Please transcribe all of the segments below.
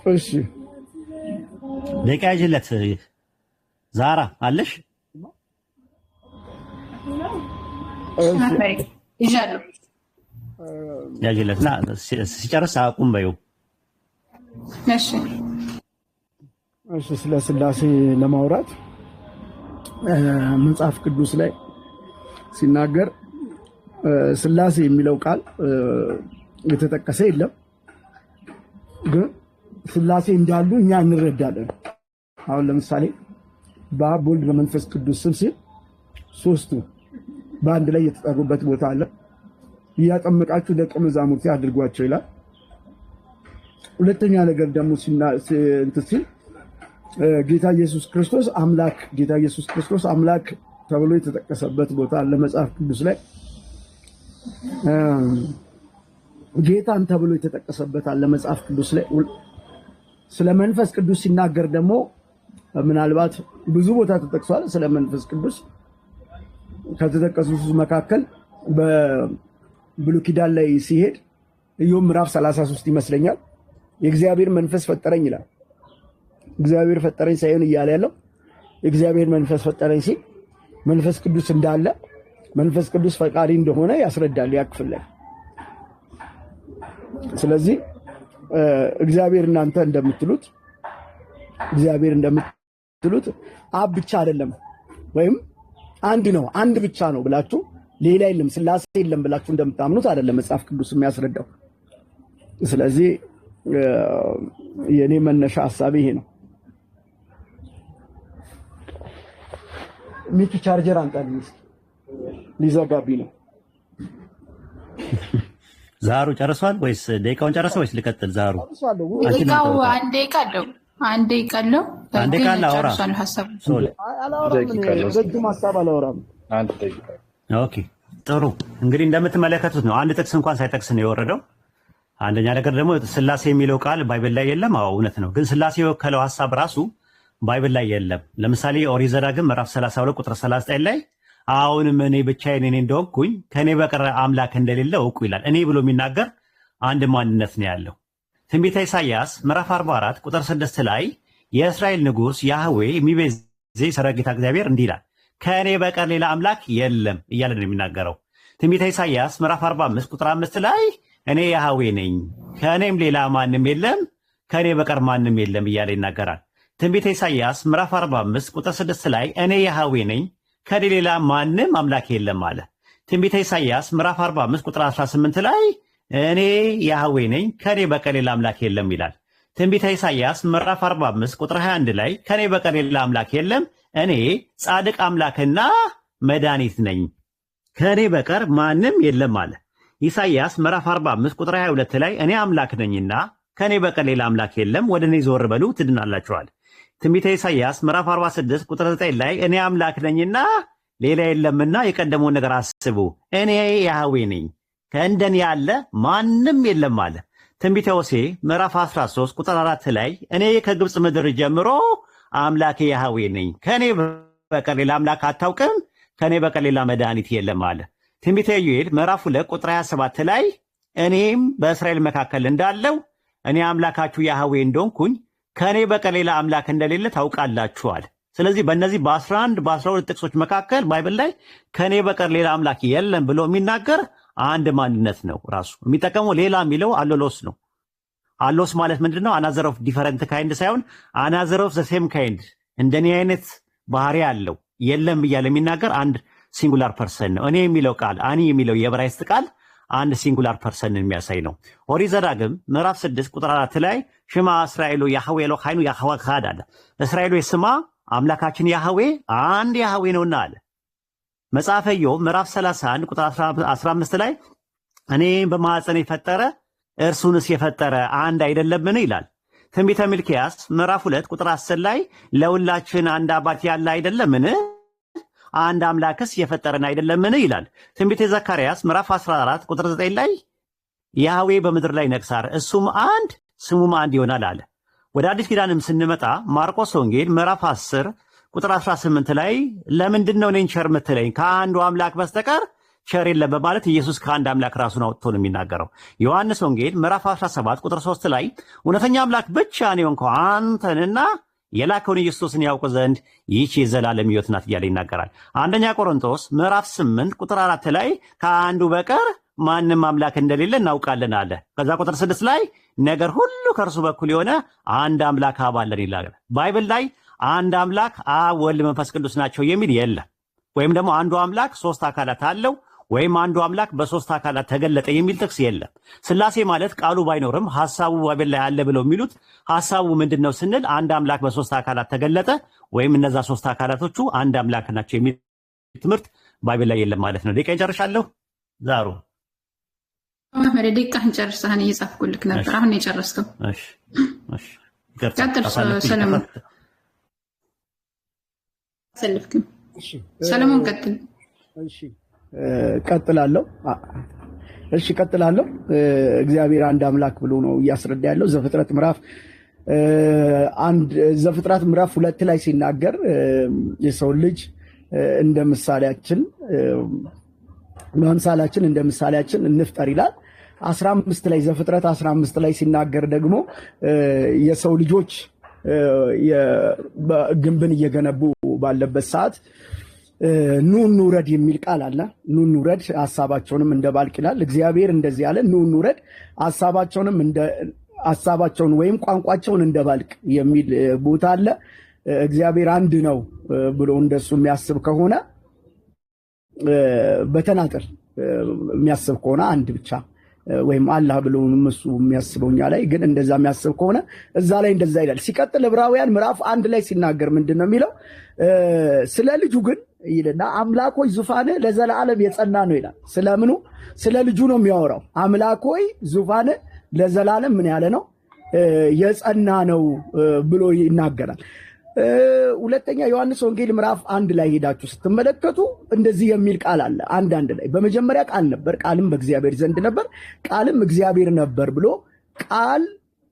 እሺ ደቂቃ ያጅለት ዛራ አለሽ? ይዣለሁ። ያጅለትና ሲጨርስ አቁም በይው። እሺ እሺ። ስለ ስላሴ ለማውራት መጽሐፍ ቅዱስ ላይ ሲናገር ስላሴ የሚለው ቃል የተጠቀሰ የለም፣ ግን ስላሴ እንዳሉ እኛ እንረዳለን። አሁን ለምሳሌ በአብ በወልድ በመንፈስ ቅዱስ ስም ሲል ሶስቱ በአንድ ላይ የተጠሩበት ቦታ አለ። እያጠመቃችሁ ደቀ መዛሙርቴ አድርጓቸው ይላል። ሁለተኛ ነገር ደግሞ ሲል ጌታ ኢየሱስ ክርስቶስ አምላክ ተብሎ የተጠቀሰበት ቦታ አለ መጽሐፍ ቅዱስ ላይ። ጌታን ተብሎ የተጠቀሰበት አለ መጽሐፍ ቅዱስ ላይ። ስለ መንፈስ ቅዱስ ሲናገር ደግሞ ምናልባት ብዙ ቦታ ተጠቅሷል። ስለ መንፈስ ቅዱስ ከተጠቀሱት መካከል በብሉይ ኪዳን ላይ ሲሄድ ኢዮብ ምዕራፍ 33 ይመስለኛል የእግዚአብሔር መንፈስ ፈጠረኝ ይላል። እግዚአብሔር ፈጠረኝ ሳይሆን እያለ ያለው የእግዚአብሔር መንፈስ ፈጠረኝ ሲል መንፈስ ቅዱስ እንዳለ መንፈስ ቅዱስ ፈቃሪ እንደሆነ ያስረዳል ያክፍል ላይ። ስለዚህ እግዚአብሔር እናንተ እንደምትሉት አብ ብቻ አይደለም ወይም አንድ ነው አንድ ብቻ ነው ብላችሁ ሌላ የለም ስላሴ የለም ብላችሁ እንደምታምኑት አይደለም መጽሐፍ ቅዱስ የሚያስረዳው። ስለዚህ የኔ መነሻ ሐሳብ ይሄ ነው። ሚኪ ቻርጀር አንጣልኝ ሊዘጋብኝ ነው። ዛሩ ጨርሷል ወይስ ደቂቃውን ጨረሰ ወይስ ልቀጥል? ዛሩ ደቂቃው አንዴ ቀለው አንዴ ቃል አውራ ረጅም ሀሳብ አላወራም። ኦኬ ጥሩ። እንግዲህ እንደምትመለከቱት ነው አንድ ጥቅስ እንኳን ሳይጠቅስ ነው የወረደው። አንደኛ ነገር ደግሞ ስላሴ የሚለው ቃል ባይብል ላይ የለም። አዎ እውነት ነው፣ ግን ስላሴ የወከለው ሐሳብ ራሱ ባይብል ላይ የለም። ለምሳሌ ኦሪት ዘዳግም ምዕራፍ 32 ቁጥር 39 ላይ አሁንም እኔ ብቻዬን እኔ እንደሆንኩኝ ከኔ በቀር አምላክ እንደሌለ እወቁ ይላል። እኔ ብሎ የሚናገር አንድ ማንነት ነው ያለው። ትንቢተ ኢሳይያስ ምዕራፍ 44 ቁጥር 6 ላይ የእስራኤል ንጉሥ ያህዌ የሚቤዝ የሠራዊት ጌታ እግዚአብሔር እንዲህ ይላል ከእኔ በቀር ሌላ አምላክ የለም እያለ ነው የሚናገረው። ትንቢተ ኢሳይያስ ምዕራፍ 45 ቁጥር 5 ላይ እኔ ያህዌ ነኝ ከእኔም ሌላ ማንም የለም ከእኔ በቀር ማንም የለም እያለ ይናገራል። ትንቢተ ኢሳይያስ ምዕራፍ 45 ቁጥር 6 ላይ እኔ ያህዌ ነኝ ከእኔ ሌላ ማንም አምላክ የለም አለ። ትንቢተ ኢሳይያስ ምዕራፍ 45 ቁጥር 18 ላይ እኔ ያህዌ ነኝ ከእኔ በቀር ሌላ አምላክ የለም ይላል። ትንቢተ ኢሳይያስ ምዕራፍ 45 ቁጥር 21 ላይ ከእኔ በቀር ሌላ አምላክ የለም እኔ ጻድቅ አምላክና መድኃኒት ነኝ ከእኔ በቀር ማንም የለም አለ። ኢሳይያስ ምዕራፍ 45 ቁጥር 22 ላይ እኔ አምላክ ነኝና ከእኔ በቀር ሌላ አምላክ የለም ወደ እኔ ዞር በሉ ትድናላችኋል። ትንቢተ ኢሳይያስ ምዕራፍ 46 ቁጥር 9 ላይ እኔ አምላክ ነኝና ሌላ የለምና የቀደመውን ነገር አስቡ እኔ ያህዌ ነኝ ከእንደኔ ያለ ማንም የለም አለ። ትንቢተ ሆሴዕ ምዕራፍ 13 ቁጥር 4 ላይ እኔ ከግብፅ ምድር ጀምሮ አምላኬ ያህዌ ነኝ ከእኔ በቀር ሌላ አምላክ አታውቅም ከእኔ በቀር ሌላ መድኃኒት የለም አለ። ትንቢተ ኢዩኤል ምዕራፍ 2 ቁጥር 27 ላይ እኔም በእስራኤል መካከል እንዳለው እኔ አምላካችሁ ያህዌ እንደሆንኩኝ ከእኔ በቀር ሌላ አምላክ እንደሌለ ታውቃላችኋል። ስለዚህ በእነዚህ በ11 በ12 ጥቅሶች መካከል ባይብል ላይ ከእኔ በቀር ሌላ አምላክ የለም ብሎ የሚናገር አንድ ማንነት ነው። ራሱ የሚጠቀመው ሌላ የሚለው አሎሎስ ነው። አሎስ ማለት ምንድነው? አናዘር ኦፍ ዲፈረንት ካይንድ ሳይሆን አናዘር ኦፍ ዘ ሴም ካይንድ እንደኔ አይነት ባህሪ ያለው የለም እያለ የሚናገር አንድ ሲንጉላር ፐርሰን ነው። እኔ የሚለው ቃል አኒ የሚለው የዕብራይስጥ ቃል አንድ ሲንጉላር ፐርሰንን የሚያሳይ ነው። ኦሪት ዘዳግም ምዕራፍ 6 ቁጥር 4 ላይ ሽማ እስራኤሉ ያህዌ ኤሎሃይኑ ያህዌ ኻድ አለ። እስራኤሉ ስማ አምላካችን ያህዌ አንድ ያህዌ ነውና አለ። መጽሐፈ ኢዮብ ምዕራፍ 31 ቁጥር 15 ላይ እኔ በማኅፀን የፈጠረ እርሱንስ የፈጠረ አንድ አይደለምን ይላል። ትንቢተ ሚልክያስ ምዕራፍ 2 ቁጥር 10 ላይ ለሁላችን አንድ አባት ያለ አይደለምን አንድ አምላክስ የፈጠረን አይደለምን ይላል። ትንቢተ ዘካርያስ ምዕራፍ 14 ቁጥር 9 ላይ ያህዌ በምድር ላይ ነግሣር እሱም አንድ ስሙም አንድ ይሆናል አለ። ወደ አዲስ ኪዳንም ስንመጣ ማርቆስ ወንጌል ምዕራፍ 10 ቁጥር 18 ላይ ለምንድን ነው እኔን ቸር የምትለኝ ከአንዱ አምላክ በስተቀር ቸር የለም በማለት ኢየሱስ ከአንድ አምላክ ራሱን አውጥቶ ነው የሚናገረው። ዮሐንስ ወንጌል ምዕራፍ 17 ቁጥር 3 ላይ እውነተኛ አምላክ ብቻ ነው የሆንከው አንተንና የላከውን ኢየሱስን ያውቁ ዘንድ ይህች የዘላለም ሕይወት ናት እያለ ይናገራል። አንደኛ ቆሮንቶስ ምዕራፍ 8 ቁጥር 4 ላይ ከአንዱ በቀር ማንም አምላክ እንደሌለ እናውቃለን አለ። ከዛ ቁጥር 6 ላይ ነገር ሁሉ ከእርሱ በኩል የሆነ አንድ አምላክ አብ አለን ይላል። ባይብል ላይ አንድ አምላክ አብ፣ ወልድ፣ መንፈስ ቅዱስ ናቸው የሚል የለም። ወይም ደግሞ አንዱ አምላክ ሶስት አካላት አለው ወይም አንዱ አምላክ በሶስት አካላት ተገለጠ የሚል ጥቅስ የለም። ስላሴ ማለት ቃሉ ባይኖርም ሐሳቡ ባይብል ላይ አለ ብለው የሚሉት ሐሳቡ ምንድነው ስንል አንድ አምላክ በሶስት አካላት ተገለጠ ወይም እነዛ ሶስት አካላቶቹ አንድ አምላክ ናቸው የሚል ትምህርት ባይብል ላይ የለም ማለት ነው። ደቂቃ እንጨርሻለሁ። ዛሩ አህመድ ደቂቃህን ጨርሰሃል። እየጻፍኩልክ ነበር። አሁን የጨረስከው? እሺ እሺ። ቀጥል ሰለሞን። ሰልፍክም? እሺ ሰለሞን ቀጥል። እሺ ቀጥላለሁ። እሺ ቀጥላለሁ። እግዚአብሔር አንድ አምላክ ብሎ ነው እያስረዳ ያለው። ዘፍጥረት ምዕራፍ 2 ላይ ሲናገር የሰው ልጅ እንደ ምሳሌያችን በአምሳላችን እንደ ምሳሌያችን እንፍጠር ይላል። 15 ላይ ዘፍጥረት 15 ላይ ሲናገር ደግሞ የሰው ልጆች ግንብን እየገነቡ ባለበት ሰዓት ኑ እንውረድ የሚል ቃል አለ። ኑ እንውረድ ሐሳባቸውንም እንደባልቅ ይላል። እግዚአብሔር እንደዚህ አለ፣ ኑ እንውረድ ሐሳባቸውን ወይም ቋንቋቸውን እንደባልቅ የሚል ቦታ አለ። እግዚአብሔር አንድ ነው ብሎ እንደሱ የሚያስብ ከሆነ በተናጠል የሚያስብ ከሆነ አንድ ብቻ ወይም አላህ ብሎ እሱ የሚያስበውኛ ላይ ግን እንደዛ የሚያስብ ከሆነ እዛ ላይ እንደዛ ይላል። ሲቀጥል ዕብራውያን ምዕራፍ 1 ላይ ሲናገር ምንድነው የሚለው? ስለ ልጁ ግን ይልና አምላክ ሆይ ዙፋንህ ለዘላለም የጸና ነው ይላል። ስለምኑ? ስለ ልጁ ነው የሚያወራው። አምላክ ሆይ ዙፋንህ ለዘላለም ምን ያለ ነው? የጸና ነው ብሎ ይናገራል። ሁለተኛ ዮሐንስ ወንጌል ምዕራፍ 1 ላይ ሄዳችሁ ስትመለከቱ እንደዚህ የሚል ቃል አለ። አንድ ላይ በመጀመሪያ ቃል ነበር፣ ቃልም በእግዚአብሔር ዘንድ ነበር፣ ቃልም እግዚአብሔር ነበር ብሎ ቃል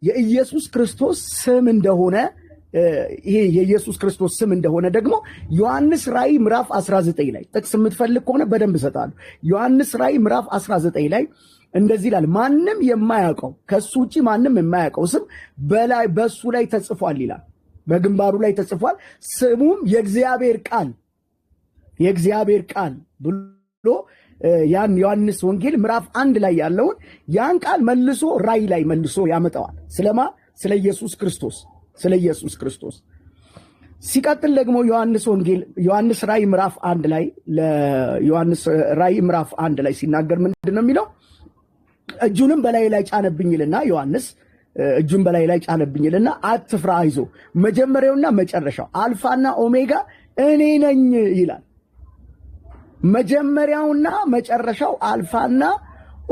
የኢየሱስ ክርስቶስ ስም እንደሆነ ይሄ የኢየሱስ ክርስቶስ ስም እንደሆነ ደግሞ ዮሐንስ ራእይ ምዕራፍ 19 ላይ ጥቅስ የምትፈልግ ከሆነ በደንብ እሰጣለሁ። ዮሐንስ ራእይ ምዕራፍ 19 ላይ እንደዚህ ይላል፣ ማንም የማያውቀው ከሱ ውጪ ማንም የማያውቀው ስም በላይ በሱ ላይ ተጽፏል ይላል። በግንባሩ ላይ ተጽፏል። ስሙም የእግዚአብሔር ቃል ብሎ ያን ዮሐንስ ወንጌል ምዕራፍ 1 ላይ ያለውን ያን ቃል መልሶ ራእይ ላይ መልሶ ያመጣዋል። ስለማ ስለ ኢየሱስ ክርስቶስ ሲቀጥል ደግሞ ዮሐንስ ራእይ ምዕራፍ 1 ላይ ለዮሐንስ ራእይ ምዕራፍ 1 ላይ ሲናገር ምንድነው የሚለው? እጁንም በላይ ላይ ጫነብኝልና ዮሐንስ እጁን በላይ ላይ ጫነብኝልና አትፍራ፣ አይዞ መጀመሪያውና መጨረሻው አልፋና ኦሜጋ እኔ ነኝ ይላል። መጀመሪያውና መጨረሻው አልፋና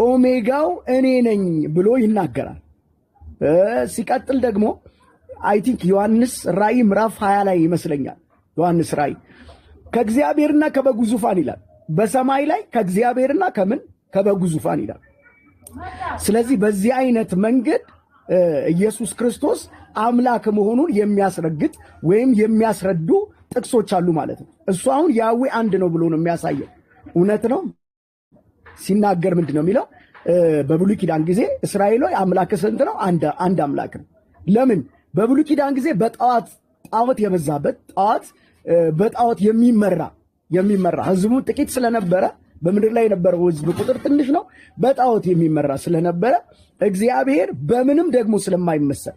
ኦሜጋው እኔ ነኝ ብሎ ይናገራል። ሲቀጥል ደግሞ አይ ቲንክ ዮሐንስ ራእይ ምዕራፍ 20 ላይ ይመስለኛል። ዮሐንስ ራእይ ከእግዚአብሔርና ከበጉ ዙፋን ይላል። በሰማይ ላይ ከእግዚአብሔርና ከበጉ ዙፋን ይላል። ስለዚህ በዚህ አይነት መንገድ ኢየሱስ ክርስቶስ አምላክ መሆኑን የሚያስረግጥ ወይም የሚያስረዱ ጥቅሶች አሉ ማለት ነው። እሱ አሁን ያዌ አንድ ነው ብሎ ነው የሚያሳየው። እውነት ነው ሲናገር ምንድነው የሚለው? በብሉይ ኪዳን ጊዜ እስራኤል ሆይ አምላክ ስንት ነው? አንድ አምላክ ነው። ለምን? በብሉይ ኪዳን ጊዜ ጣዖት የበዛበት በጣዖት የሚመራ ህዝቡ ጥቂት ስለነበረ በምድር ላይ የነበረው ህዝብ ቁጥር ትንሽ ነው። በጣዖት የሚመራ ስለነበረ እግዚአብሔር በምንም ደግሞ ስለማይመሰል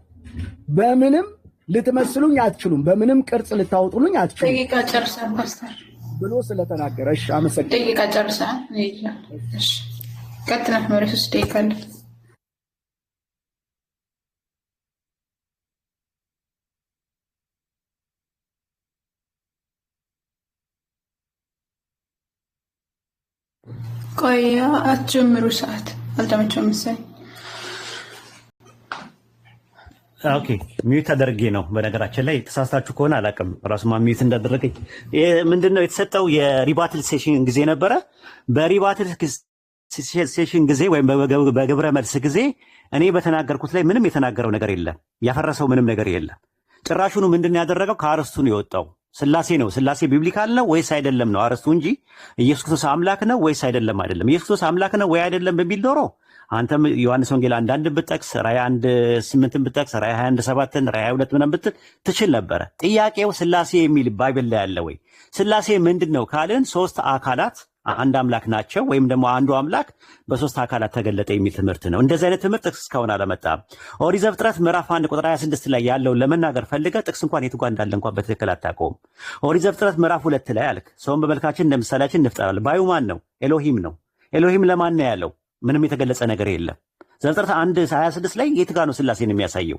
በምንም ልትመስሉኝ አትችሉም፣ በምንም ቅርጽ ልታወጡልኝ አትችሉም ደቂቃ ጨርሰህ ፓስተር ብሎ ስለተናገረ። እሺ አመሰግናለሁ። ደቂቃ ጨርሰህ እሺ ቀጥለህ ነው። 3 ደቂቃ አለ። ቆይ አትጀምሩ፣ ሰዓት አልተመቸውም መሰለኝ። ኦኬ ሚዩት አደረጌ ነው። በነገራችን ላይ ተሳስታችሁ ከሆነ አላውቅም፣ ራሱማ ሚዩት እንዳደረገኝ። ምንድነው የተሰጠው? የሪባትል ሴሽን ጊዜ ነበረ። በሪባትል ሴሽን ጊዜ ወይም በግብረ መልስ ጊዜ እኔ በተናገርኩት ላይ ምንም የተናገረው ነገር የለም፣ ያፈረሰው ምንም ነገር የለም። ጭራሹኑ ምንድን ያደረገው? ከአርስቱ ነው የወጣው። ስላሴ ነው። ስላሴ ቢብሊካል ነው ወይስ አይደለም ነው አረስቱ እንጂ ኢየሱስ ክርስቶስ አምላክ ነው ወይስ አይደለም አይደለም። ኢየሱስ ክርስቶስ አምላክ ነው ወይ አይደለም በሚል ዶሮ አንተም ዮሐንስ ወንጌል 1:1 ብትጠቅስ፣ ራእይ 1:8 ብትጠቅስ፣ ራእይ 21:7 ራእይ 22 ምናምን ብትል ትችል ነበረ። ጥያቄው ስላሴ የሚል ባይብል ላይ ያለ ወይ? ስላሴ ምንድነው ካልን ሶስት አካላት አንድ አምላክ ናቸው ወይም ደግሞ አንዱ አምላክ በሶስት አካላት ተገለጠ የሚል ትምህርት ነው። እንደዚህ አይነት ትምህርት ጥቅስ እስካሁን አላመጣም። ኦሪት ዘፍጥረት ምዕራፍ 1 ቁጥር 26 ላይ ያለውን ለመናገር ፈልገ ጥቅስ እንኳን የቱ ጋር እንዳለ እንኳን በትክክል አታውቀውም። ኦሪት ዘፍጥረት ምዕራፍ 2 ላይ አልክ ሰውን በመልካችን እንደ ምሳሌያችን እንፍጠራል። ባዩ ማን ነው? ኤሎሂም ነው። ኤሎሂም ለማን ነው ያለው? ምንም የተገለጸ ነገር የለም። ዘፍጥረት 1:26 ላይ የት ጋር ነው ስላሴን የሚያሳየው?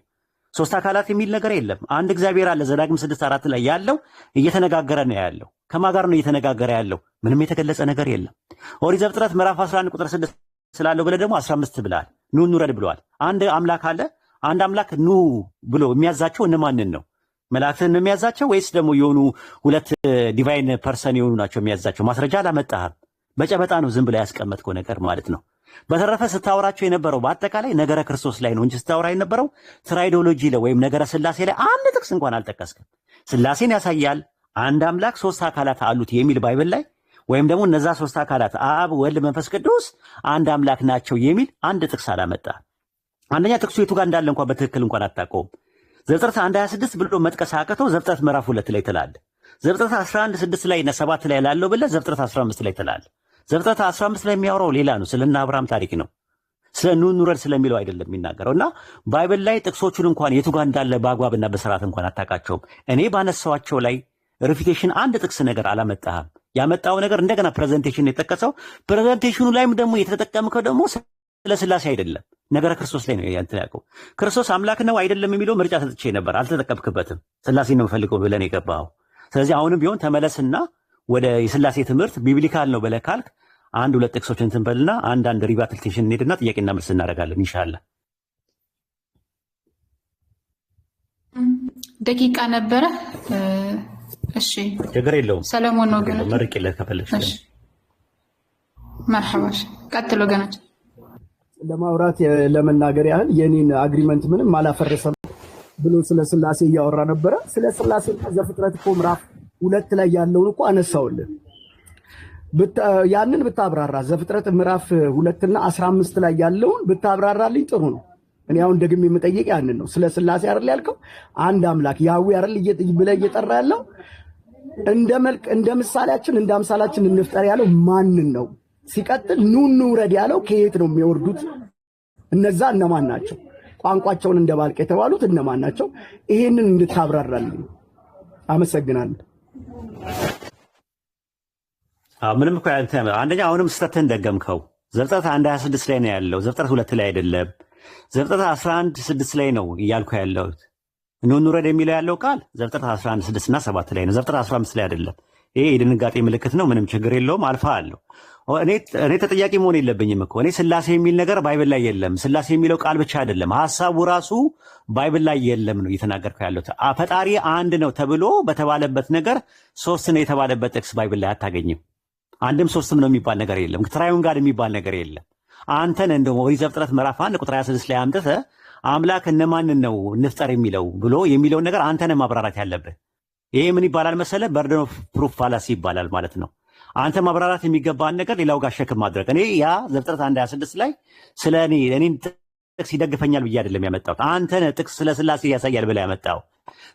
ሶስት አካላት የሚል ነገር የለም። አንድ እግዚአብሔር አለ። ዘዳግም 6:4 ላይ ያለው እየተነጋገረ ነው ያለው። ከማን ጋር ነው እየተነጋገረ ያለው? ምንም የተገለጸ ነገር የለም። ኦሪት ዘፍጥረት ምዕራፍ 11 ቁጥር 6 ስላለው ብለህ ደግሞ 15 ብለሃል። ኑ እንውረድ ብለዋል። አንድ አምላክ አለ። አንድ አምላክ ኑ ብሎ የሚያዛቸው እነማንን ነው? መላእክትን ነው የሚያዛቸው ወይስ ደግሞ የሆኑ ሁለት ዲቫይን ፐርሰን የሆኑ ናቸው የሚያዛቸው? ማስረጃ አላመጣህም። በጨበጣ ነው ዝም ብለህ ያስቀመጥከው ነገር ማለት ነው። በተረፈ ስታወራቸው የነበረው በአጠቃላይ ነገረ ክርስቶስ ላይ ነው እንጂ ስታወራ የነበረው ትራይዶሎጂ ላይ ወይም ነገረ ስላሴ ላይ አንድ ጥቅስ እንኳን አልጠቀስክም። ስላሴን ያሳያል አንድ አምላክ ሶስት አካላት አሉት የሚል ባይብል ላይ ወይም ደግሞ እነዛ ሶስት አካላት አብ፣ ወልድ፣ መንፈስ ቅዱስ አንድ አምላክ ናቸው የሚል አንድ ጥቅስ አላመጣ። አንደኛ ጥቅሱ የቱ ጋር እንዳለ እንኳን በትክክል እንኳን አታውቀውም። ዘፍጥረት 1:26 ብሎ መጥቀስ አቅተው ዘፍጥረት ምዕራፍ 2 ላይ ትላለህ። ዘፍጥረት 11:6 ላይ እና 7 ላይ ላለው ብለህ ዘፍጥረት 15 ላይ ትላለህ። ዘፍጥረት 15 ላይ የሚያወራው ሌላ ነው። ስለና አብርሃም ታሪክ ነው። ስለ ኑ እንውረድ ስለሚለው አይደለም የሚናገረውና ባይብል ላይ ጥቅሶቹን እንኳን የቱ ጋር እንዳለ በአግባብና በስርዓት እንኳን አታውቃቸውም። እኔ ባነሳዋቸው ላይ ሪፊቴሽን አንድ ጥቅስ ነገር አላመጣህም። ያመጣው ነገር እንደገና ፕሬዘንቴሽን የጠቀሰው ፕሬዘንቴሽኑ ላይም ደግሞ የተጠቀምከው ደግሞ ስለ ስላሴ አይደለም ነገረ ክርስቶስ ላይ ነው ያንተያቀው። ክርስቶስ አምላክ ነው አይደለም የሚለው ምርጫ ሰጥቼ ነበር፣ አልተጠቀምክበትም። ስላሴ ነው የምፈልገው ብለን የገባው። ስለዚህ አሁንም ቢሆን ተመለስና ወደ የስላሴ ትምህርት ቢብሊካል ነው ብለህ ካልክ አንድ ሁለት ጥቅሶችን ትንበልና አንድ ሪባትልቴሽን እንሄድና ጥያቄና መልስ እናደርጋለን ኢንሻአላህ። ደቂቃ ነበረ። እሺ ችግር የለውም። ሰለሞን ነው ገና መርቂለት ከፈለግሽ። እሺ መርሐባሽ ቀጥሎ ገናች ለማውራት ለመናገር ያህል የኔን አግሪመንት ምንም አላፈረሰም ብሎ ስለ ስላሴ እያወራ ነበረ። ስለ ስላሴ ዘፍጥረት እኮ ምዕራፍ 2 ላይ ያለውን እኮ አነሳውልን። ያንን ብታብራራ ዘፍጥረት ምዕራፍ 2 እና 15 ላይ ያለውን ብታብራራልኝ ጥሩ ነው። እኔ አሁን ደግሜ የምጠይቅ ያንን ነው። ስለ ስላሴ አይደል ያልከው? አንድ አምላክ ያህዌ አይደል ብለህ እየጠራ ያለው? እንደ ምሳሌያችን እንደ አምሳላችን እንፍጠር ያለው ማንን ነው? ሲቀጥል ኑ እንውረድ ያለው ከየት ነው የሚወርዱት? እነዛ እነማን ናቸው? ቋንቋቸውን እንደባልቅ የተባሉት እነማን ናቸው? ይሄንን እንድታብራራልኝ አመሰግናለሁ። ምንም እኮ አንደኛ አሁንም ስተትህን ደገምከው። ዘፍጥረት 1:26 ላይ ነው ያለው፣ ዘፍጥረት 2 ላይ አይደለም። ዘፍጥረት 11:6 ላይ ነው እያልኩ ያለሁት። ኑ እንውረድ የሚለው ያለው ቃል ዘፍጥረት 11:6 እና 7 ላይ ነው፣ ዘፍጥረት 15 ላይ አይደለም። ይሄ የድንጋጤ ምልክት ነው። ምንም ችግር የለውም። አልፋ አለው። እኔ ተጠያቂ መሆን የለብኝም እኮ። እኔ ስላሴ የሚል ነገር ባይብል ላይ የለም። ስላሴ የሚለው ቃል ብቻ አይደለም፣ ሐሳቡ ራሱ ባይብል ላይ የለም ነው እየተናገርኩ ያለሁት። ፈጣሪ አንድ ነው ተብሎ በተባለበት ነገር ሶስት ነው የተባለበት ጥቅስ ባይብል ላይ አታገኝም። አንድም ሶስትም ነው የሚባል ነገር የለም። ትራዩን ጋር የሚባል ነገር የለም። አንተን እንደው ኦሪት ዘፍጥረት ምዕራፍ 1 ቁጥር 26 ላይ አምጥተህ አምላክ እነማንን ነው እንፍጠር የሚለው ብሎ የሚለውን ነገር አንተን ማብራራት ያለብህ። ይሄ ምን ይባላል መሰለ? በርደን ኦፍ ፕሩፍ ፋላሲ ይባላል ማለት ነው። አንተ ማብራራት የሚገባን ነገር ሌላው ጋር ሸክም ማድረግ። እኔ ያ ዘፍጥረት 1:26 ላይ ስለ እኔን ጥቅስ ይደግፈኛል ብዬ አይደለም ያመጣሁት። አንተን ጥቅስ ስለ ስላሴ ያሳያል ብለህ ያመጣው።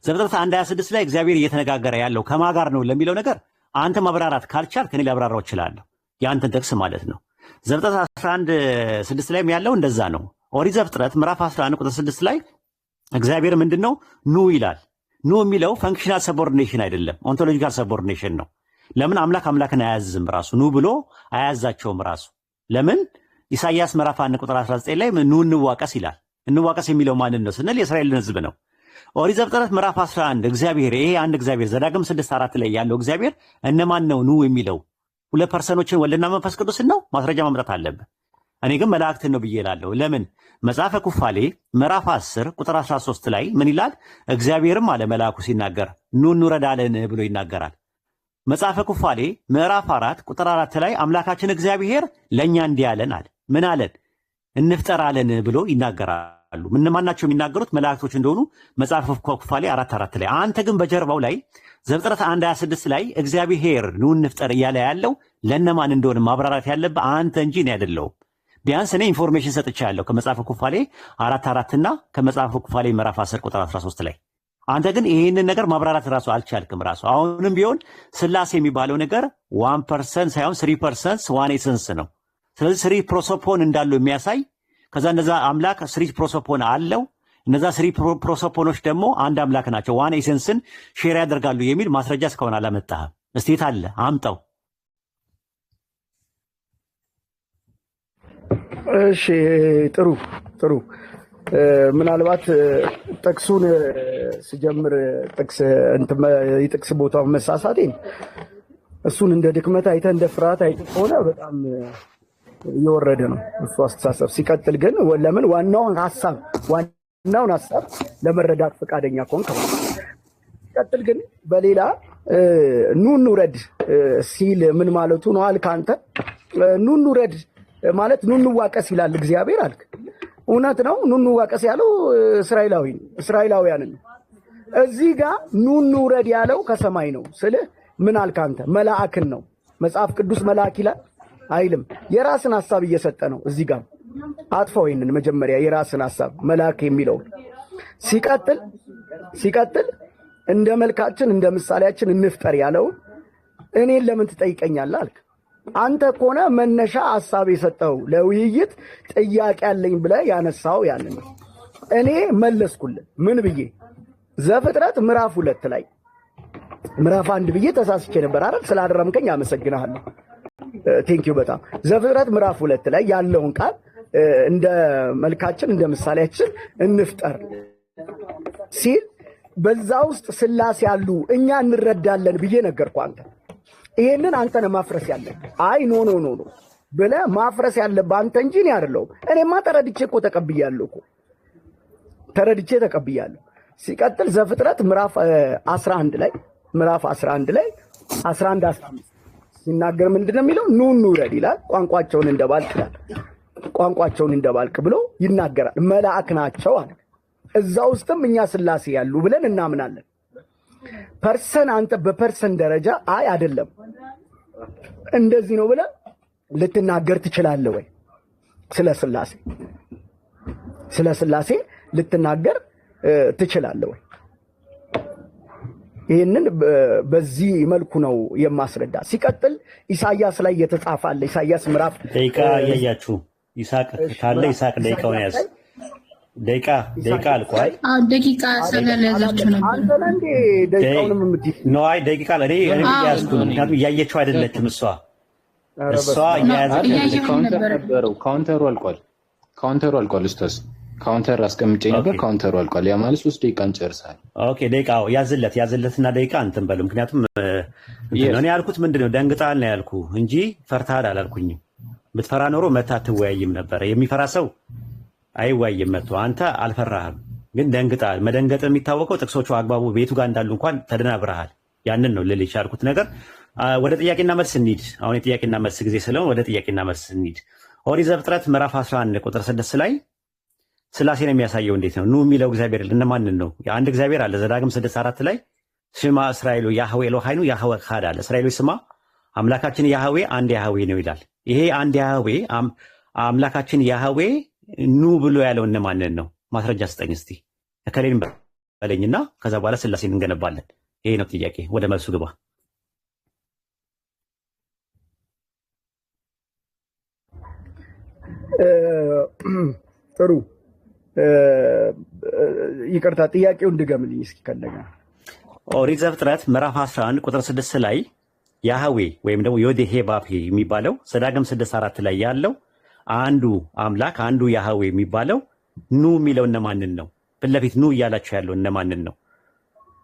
ዘፍጥረት 1:26 ላይ እግዚአብሔር እየተነጋገረ ያለው ከማን ጋር ነው ለሚለው ነገር አንተ ማብራራት ካልቻልክ እኔ ላብራራው እችላለሁ፣ የአንተን ጥቅስ ማለት ነው። ዘፍጥረት 11:6 ላይም ያለው እንደዛ ነው። ኦሪት ዘፍጥረት ምዕራፍ 11 ቁጥር 6 ላይ እግዚአብሔር ምንድነው ኑ ይላል። ኑ የሚለው ፈንክሽናል ሰቦርዲኔሽን አይደለም፣ ኦንቶሎጂካል ሰቦርዲኔሽን ነው። ለምን አምላክ አምላክን አያዝም? ራሱ ኑ ብሎ አያዛቸውም ራሱ። ለምን ኢሳይያስ ምዕራፍ 1 ቁጥር 19 ላይ ኑ እንዋቀስ ይላል። እንዋቀስ የሚለው ማንን ነው ስንል የእስራኤልን ሕዝብ ነው። ኦሪት ዘፍጥረት ምዕራፍ 11 እግዚአብሔር ይሄ አንድ እግዚአብሔር ዘዳግም 6:4 ላይ ያለው እግዚአብሔር እነማን ነው ኑ የሚለው? ሁለት ፐርሰኖችን ወልድና መንፈስ ቅዱስን ነው። ማስረጃ ማምጣት አለብህ። እኔ ግን መላእክትን ነው ብዬ እላለሁ። ለምን መጽሐፈ ኩፋሌ ምዕራፍ 10 ቁጥር 13 ላይ ምን ይላል? እግዚአብሔርም አለ መልአኩ ሲናገር ኑ እንውረድ አለን ብሎ ይናገራል። መጽሐፈ ኩፋሌ ምዕራፍ 4 ቁጥር 4 ላይ አምላካችን እግዚአብሔር ለእኛ እንዲህ አለን አለ። ምን አለን? እንፍጠር አለን ብሎ ይናገራል። ይናገራሉ። ማናቸው የሚናገሩት መላእክቶች እንደሆኑ መጽሐፈ ኩፋሌ 4:4 ላይ። አንተ ግን በጀርባው ላይ ዘፍጥረት 1:26 ላይ እግዚአብሔር ኑ እንፍጠር እያለ ያለው ለነማን እንደሆነ ማብራራት ያለብህ አንተ እንጂ እኔ አይደለሁም። ቢያንስ እኔ ኢንፎርሜሽን ሰጥቻለሁ ከመጽሐፈ ኩፋሌ 4:4 እና ከመጽሐፈ ኩፋሌ ምዕራፍ 10 ቁጥር 13 ላይ። አንተ ግን ይህንን ነገር ማብራራት ራሱ አልቻልክም። ራሱ አሁንም ቢሆን ስላሴ የሚባለው ነገር 1% ሳይሆን 3% ዋን ኤሰንስ ነው። ስለዚህ 3 ፕሮሶፖን እንዳለው የሚያሳይ ከዛ እነዛ አምላክ 3 ፕሮሶፖን አለው። እነዛ 3 ፕሮሶፖኖች ደግሞ አንድ አምላክ ናቸው፣ ዋን ኤሰንስን ሼር ያደርጋሉ የሚል ማስረጃ እስካሁን አላመጣህም። እስቲ የት አለ? አምጣው። እሺ ጥሩ። ምናልባት ጥቅሱን ስጀምር የጥቅስ ቦታው መሳሳቴን እሱን እንደ ድክመት አይተህ እንደ ፍርሃት አይተህ ከሆነ በጣም እየወረደ ነው እሱ አስተሳሰብ። ሲቀጥል ግን ለምን ዋናውን ሀሳብ ለመረዳት ፈቃደኛ ከሆንክ፣ ሲቀጥል ግን በሌላ ኑ እንውረድ ሲል ምን ማለቱ ነው አልክ አንተ። ኑ እንውረድ ማለት ኑ እንዋቀስ ይላል እግዚአብሔር አልክ። እውነት ነው። ኑ እንዋቀስ ያለው እስራኤላውያንን ነው። እዚህ ጋር ኑ እንውረድ ያለው ከሰማይ ነው ስልህ ምን አልክ አንተ? መልአክን ነው። መጽሐፍ ቅዱስ መልአክ ይላል አይልም። የራስን ሐሳብ እየሰጠ ነው እዚህ ጋር። አጥፋው ይሄንን መጀመሪያ የራስን ሐሳብ መልአክ የሚለው። ሲቀጥል እንደ መልካችን እንደ ምሳሌያችን እንፍጠር ያለው እኔን ለምን ትጠይቀኛለህ አልክ። አንተ ከሆነ መነሻ ሐሳብ የሰጠው ለውይይት ጥያቄ አለኝ ብለህ ያነሳው ያንን ነው። እኔ መለስኩልህ ምን ብዬ? ዘፍጥረት ምዕራፍ 2 ላይ ምዕራፍ 1 ብዬ ተሳስቼ ነበር አይደል? ስላደረምከኝ አመሰግናለሁ። ቴንኪው በጣም። ዘፍጥረት ምዕራፍ 2 ላይ ያለውን ቃል እንደ መልካችን እንደ ምሳሌያችን እንፍጠር ሲል በዛ ውስጥ ስላሴ ያሉ እኛ እንረዳለን ብዬ ነገርኩህ አንተ። ይሄንን አንተ ነህ ማፍረስ ያለብህ። አይ ኖ ብለህ ማፍረስ ያለብህ አንተ እንጂ እኔ አይደለሁም። እኔማ ተረድቼ ተቀብያለሁ። ሲቀጥል ዘፍጥረት ምዕራፍ 11 ላይ 11:15 ሲናገር ምንድነው የሚለው? ኑ እንውረድ ይላል። ቋንቋቸውን እንደባልቅ ብሎ ይናገራል። መልአክ ናቸው አለ። እዛ ውስጥም እኛ ስላሴ ያሉ ብለን እናምናለን። ፐርሰን አንተ በፐርሰን ደረጃ አይ አይደለም እንደዚህ ነው ብለህ ልትናገር ትችላለህ ወይ? ስለ ስላሴ ልትናገር ትችላለህ ወይ? ይህንን በዚህ መልኩ ነው የማስረዳ። ሲቀጥል ኢሳያስ ላይ የተጻፈ አለ። ኢሳያስ ምዕራፍ ደቂቃ እያያችሁ ይስሐቅ ካለ ይስሐቅ ደቂቃውን ያዝ። ደቂቃ አልቋል። ደቂቃ ስለለዛችሁ ነበር አንተ እንዴ ደቂቃውንም የምትይ ነው? አይ ደቂቃ እኔ ያዝኩ። ምክንያቱም እያየችው አይደለችም እሷ እያያዘች ካውንተሩ አልቋል። ኡስታዝ ካውንተር አስቀምጬ ነበር። ካውንተሩ አልቋል። ያ ማለት 3 ደቂቃ እንጨርሳለን። ኦኬ ደቂቃው ያዝለትና ደቂቃ እንትን በሉ። ምክንያቱም እኔ ያልኩት ምንድነው ደንግጣል ነው ያልኩ እንጂ ፈርታል አላልኩኝም። ብትፈራ ኖሮ መታ አትወያይም ነበር። የሚፈራ ሰው አይወያይም መጥቶ። አንተ አልፈራህም፣ ግን ደንግጣል። መደንገጥ የሚታወቀው ጥቅሶቹ አግባቡ ቤቱ ጋር እንዳሉ እንኳን ተደናብረሃል። ያንን ነው ልልሽ ያልኩት ነገር። ወደ ጥያቄና መልስ እንሂድ። አሁን የጥያቄና መልስ ጊዜ ስለሆነ ወደ ጥያቄና መልስ እንሂድ። ኦሪት ዘፍጥረት ምዕራፍ 11 ቁጥር 6 ላይ ስላሴን የሚያሳየው እንዴት ነው? ኑ የሚለው እግዚአብሔር እነማንን ነው? አንድ እግዚአብሔር አለ። ዘዳግም 6:4 ላይ ስማ እስራኤሉ ያህዌ ኤሎሃይኑ ያህዌ ኻድ አለ። እስራኤሎች ስማ አምላካችን ያህዌ አንድ ያህዌ ነው ይላል። ይሄ አንድ ያህዌ አምላካችን ያህዌ ኑ ብሎ ያለው እነማንን ነው? ማስረጃ ስጠኝ እስቲ። እከሌን በለኝና ከዛ በኋላ ስላሴን እንገነባለን። ይሄ ነው ጥያቄ። ወደ መልሱ ግባ። ጥሩ ይቅርታ፣ ጥያቄውን ድገምልኝ እስኪ ከነጋ። ኦሪት ዘፍጥረት ምዕራፍ 11 ቁጥር 6 ላይ ያህዌ ወይም ደግሞ ዮዴሄ ባፌ የሚባለው ዘዳግም 6:4 ላይ ያለው አንዱ አምላክ አንዱ ያህዌ የሚባለው ኑ የሚለው እነማንን ነው? ፊት ለፊት ኑ እያላችሁ ያለው እነማንን ነው?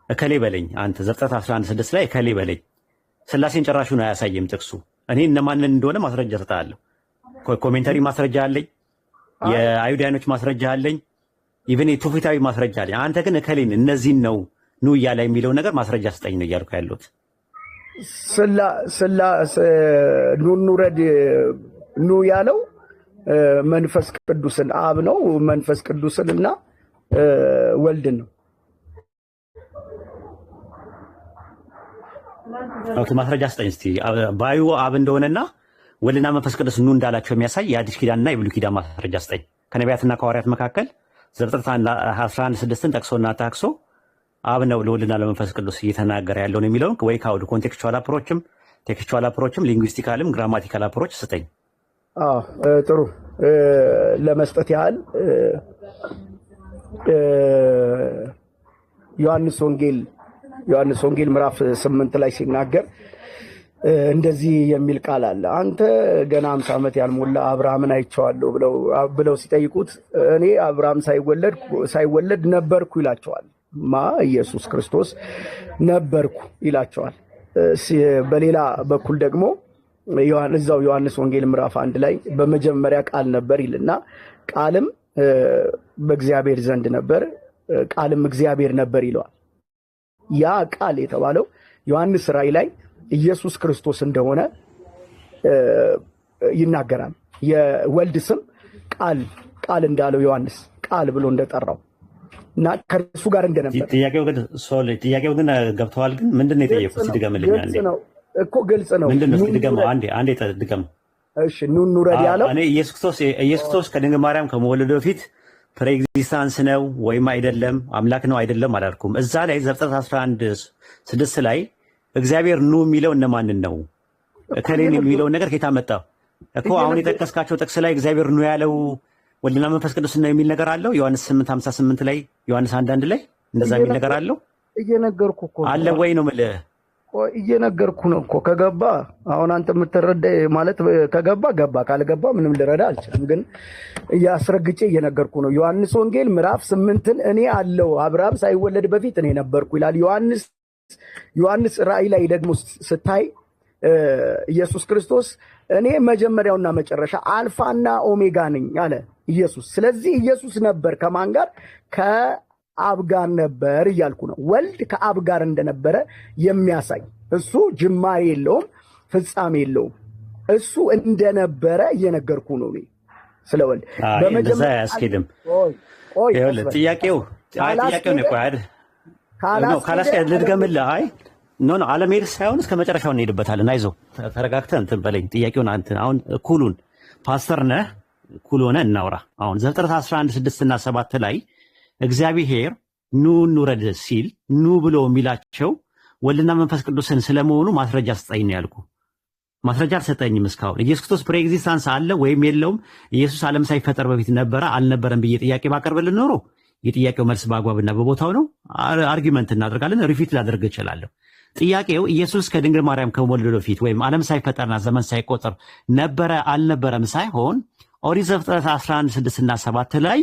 እከሌ በለኝ አንተ። ዘፍጥረት 11:6 ላይ እከሌ በለኝ። ስላሴን ጭራሹን አያሳየም ጥቅሱ። እኔ እነማንን እንደሆነ ማስረጃ ሰጣለሁ። ኮሜንተሪ ማስረጃ አለኝ፣ የአይሁዳኖች ማስረጃ አለኝ፣ ኢቭን የትውፊታዊ ማስረጃ አለኝ። አንተ ግን እከሌን እነዚህን ነው ኑ እያለ የሚለው ነገር ማስረጃ ስጠኝ ነው እያልኩ ያለሁት። ኑ እንውረድ ኑ ያለው መንፈስ ቅዱስን አብ ነው መንፈስ ቅዱስንና ወልድን ነው። ኦኬ ማስረጃ ስጠኝ እስቲ። ባዩ አብ እንደሆነና ወልድና መንፈስ ቅዱስ ኑ እንዳላቸው የሚያሳይ የአዲስ ኪዳንና የብሉይ ኪዳን ማስረጃ ስጠኝ። ከነቢያትና ከሐዋርያት መካከል ዘፍጥረት 11:6ን ጠቅሶና ታክሶ አብ ነው ለወልድና ለመንፈስ ቅዱስ እየተናገረ ያለውን የሚለውን ወይ ካውድ ኮንቴክስቹዋል አፕሮችም ቴክስቹዋል አፕሮችም ሊንጉስቲካልም ግራማቲካል አፕሮች ስጠኝ። ጥሩ ለመስጠት ያህል ዮሐንስ ወንጌል ምዕራፍ 8 ላይ ሲናገር እንደዚህ የሚል ቃል አለ። አንተ ገና 50 ዓመት ያልሞላ አብርሃምን አይቼዋለሁ ብለው ሲጠይቁት እኔ አብርሃም ሳይወለድ ነበርኩ ይላቸዋል። ኢየሱስ ክርስቶስ ነበርኩ ይላቸዋል። በሌላ በኩል ደግሞ እዛው ዮሐንስ ወንጌል ምዕራፍ 1 ላይ በመጀመሪያ ቃል ነበር ይልና ቃልም በእግዚአብሔር ዘንድ ነበር፣ ቃልም እግዚአብሔር ነበር ይለዋል። ያ ቃል የተባለው ዮሐንስ ራእይ ላይ ኢየሱስ ክርስቶስ እንደሆነ ይናገራል። የወልድ ስም ቃል እንዳለው ዮሐንስ ቃል ብሎ እንደጠራው እና ከእርሱ ጋር እንደነበር ጥያቄው ግን ገብተዋል። ግን ምንድን ነው የጠየቁት? ድገምልኝ። ግልጽ ነው እኮ ግልጽ ነው። ምንድን ነው? ድገም አንዴ ድገም። እሺ ኑረድ ያለው እኔ ኢየሱስ ክርስቶስ ከድንግል ማርያም ከመወለዱ በፊት ፕሬኤግዚስታንስ ነው ወይም አይደለም፣ አምላክ ነው አይደለም አላልኩም። እዛ ላይ ዘፍጥረት 11:6 ላይ እግዚአብሔር ኑ የሚለው እነማንን ነው? ከሌን የሚለውን ነገር ከየት አመጣው እኮ? አሁን የጠቀስካቸው ጥቅስ ላይ እግዚአብሔር ኑ ያለው ወልድና መንፈስ ቅዱስ ነው የሚል ነገር አለው። ዮሐንስ 8:58 ላይ ዮሐንስ 1:1 ላይ እንደዛ የሚል ነገር አለው። እየነገርኩ እኮ አለ ወይ ነው የምልህ። እየነገርኩ ነው እኮ። ከገባ አሁን አንተ የምትረዳ ማለት ከገባ ገባ፣ ካልገባ ምንም ልረዳ አልችልም። ግን እያስረግጬ እየነገርኩ ነው። ዮሐንስ ወንጌል ምዕራፍ 8ን እኔ አለው አብርሃም ሳይወለድ በፊት እኔ ነበርኩ ይላል። ዮሐንስ ራእይ ላይ ደግሞ ስታይ ኢየሱስ ክርስቶስ እኔ መጀመሪያውና መጨረሻ አልፋና ኦሜጋ ነኝ አለ ኢየሱስ። ስለዚህ ኢየሱስ ነበር ከማን ጋር? ከአብ ጋር ነበር እያልኩ ነው። ወልድ ከአብ ጋር እንደነበረ የሚያሳይ እሱ ጅማሬ የለውም ፍጻሜ የለውም። እሱ እንደነበረ እየነገርኩ ነው እኔ ስለ ወልድ። በመጀመሪያ አያስኬድም። ጥያቄው ነው። ካላስኬድ ልድገምልህ። ኖ አለመሄድ ሳይሆን እስከ መጨረሻው እንሄድበታለን። አይዞህ ተረጋግተህ እንትን በለኝ። ጥያቄውን አሁን እኩሉን ፓስተር ነህ እኩል ሆነ እናውራ። አሁን ዘፍጥረት 11:6 እና 7 ላይ እግዚአብሔር ኑ እንውረድ ሲል ኑ ብሎ የሚላቸው ወልድና መንፈስ ቅዱስን ስለመሆኑ ማስረጃ ስጠኝ ነው ያልኩ። ማስረጃ አልሰጠኝም እስካሁን። ኢየሱስ ክርስቶስ ፕሬኤግዚስታንስ አለ ወይም የለውም፣ ኢየሱስ ዓለም ሳይፈጠር በፊት ነበረ አልነበረም ብዬ ጥያቄ ባቀርብልን ኖሮ የጥያቄው መልስ በአግባብና በቦታው ነው። አርጊመንት እናደርጋለን፣ ሪፊት ላደርግ እችላለሁ። ጥያቄው ኢየሱስ ከድንግል ማርያም ከመወለዱ በፊት ወይም ዓለም ሳይፈጠርና ዘመን ሳይቆጠር ነበረ አልነበረም ሳይሆን ኦሪት ዘፍጥረት 11:6 እና 7 ላይ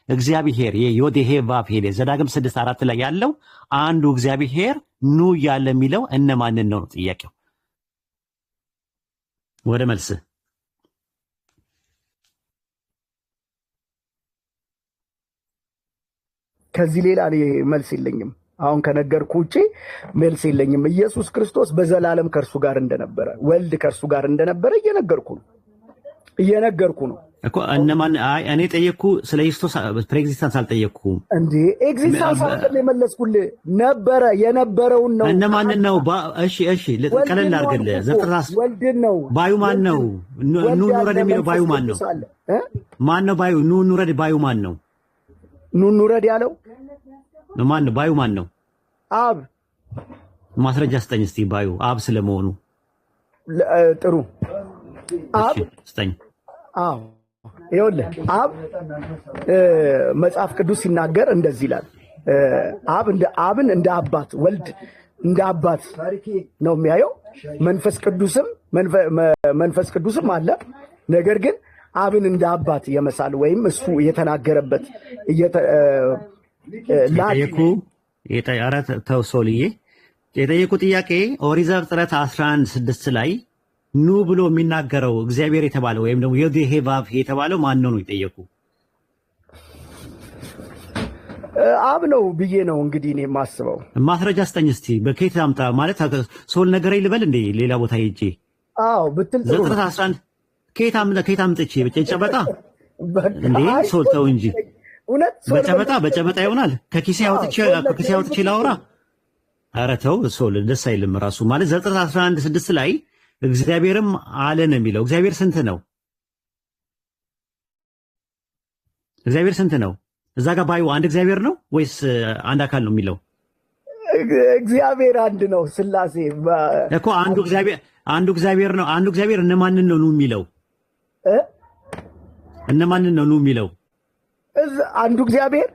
እግዚአብሔር የዮዴሄ ቫቭ ሄደ ዘዳግም 6:4 ላይ ያለው አንዱ እግዚአብሔር ኑ እያለ የሚለው እነማንን ነው ጥያቄው። ወደ መልስ ከዚህ ሌላ መልስ የለኝም። አሁን ከነገርኩ ውጪ መልስ የለኝም። ኢየሱስ ክርስቶስ በዘላለም ከእርሱ ጋር እንደነበረ ወልድ ከእርሱ ጋር እንደነበረ እየነገርኩ ነው እኮ። እነማን? እኔ ጠየቅኩ ስለ ኢየሱስ ፕሬኤግዚስታንስ አልጠየቅኩም እንዴ። ኤግዚስታንስ አይደል የመለስኩልህ? ነበረ የነበረውን ነው። እነማንን ነው? እሺ ቀለል አድርግልህ። ዘፍጥረት ወልድን ነው። ባዩ ማን ነው? ኑ እንውረድ የሚለው ባዩ ማን ነው? ማን ነው ባዩ? ኑ እንውረድ ባዩ ማን ነው? ኑ እንውረድ ያለው ማን ነው? ባዩ ማን ነው? አብ። ማስረጃ ስጠኝ እስቲ ባዩ አብ ስለመሆኑ። ጥሩ አብ ስጠኝ። አዎ ይኸውልህ አብ መጽሐፍ ቅዱስ ሲናገር እንደዚህ ይላል። አብን እንደ አባት ወልድ እንደ አባት ነው የሚያየው። መንፈስ ቅዱስም አለ። ነገር ግን አብን እንደ አባት የመሳል ወይም እሱ የተናገረበት ተው ሶልዬ የጠየቁ ጥያቄ ኦሪት ዘፍጥረት 11:6 ላይ ኑ ብሎ የሚናገረው እግዚአብሔር የተባለው ወይም ደግሞ ዮዴሄ ቫቭ የተባለው ማን ነው የጠየቁ? አብ ነው ብዬ ነው እንግዲህ እኔ የማስበው። ማስረጃ ስጠኝ እስቲ። በከየት አምጣ ማለት ሶል ነገረኝ ልበል እንዴ? ሌላ ቦታ ሄጄ ብትል ጥሩ ከየት አምጥቼ ጨበጣ እንዴ ሶልተው እንጂ በጨበጣ ይሆናል። ከኪሴ አውጥቼ ላውራ? ኧረ ተው ሶል ደስ አይልም። ራሱ ማለት ዘፍጥረት 11:6 ላይ እግዚአብሔርም አለ ነው የሚለው። እግዚአብሔር ስንት ነው? እግዚአብሔር ስንት ነው? እዛ ጋር ባዩ አንድ እግዚአብሔር ነው ወይስ አንድ አካል ነው የሚለው? እግዚአብሔር አንድ ነው። ስላሴ እኮ አንዱ እግዚአብሔር ነው። አንዱ እግዚአብሔር እነማንን ነው የሚለው? እነማንን ነው የሚለው? አንዱ እግዚአብሔር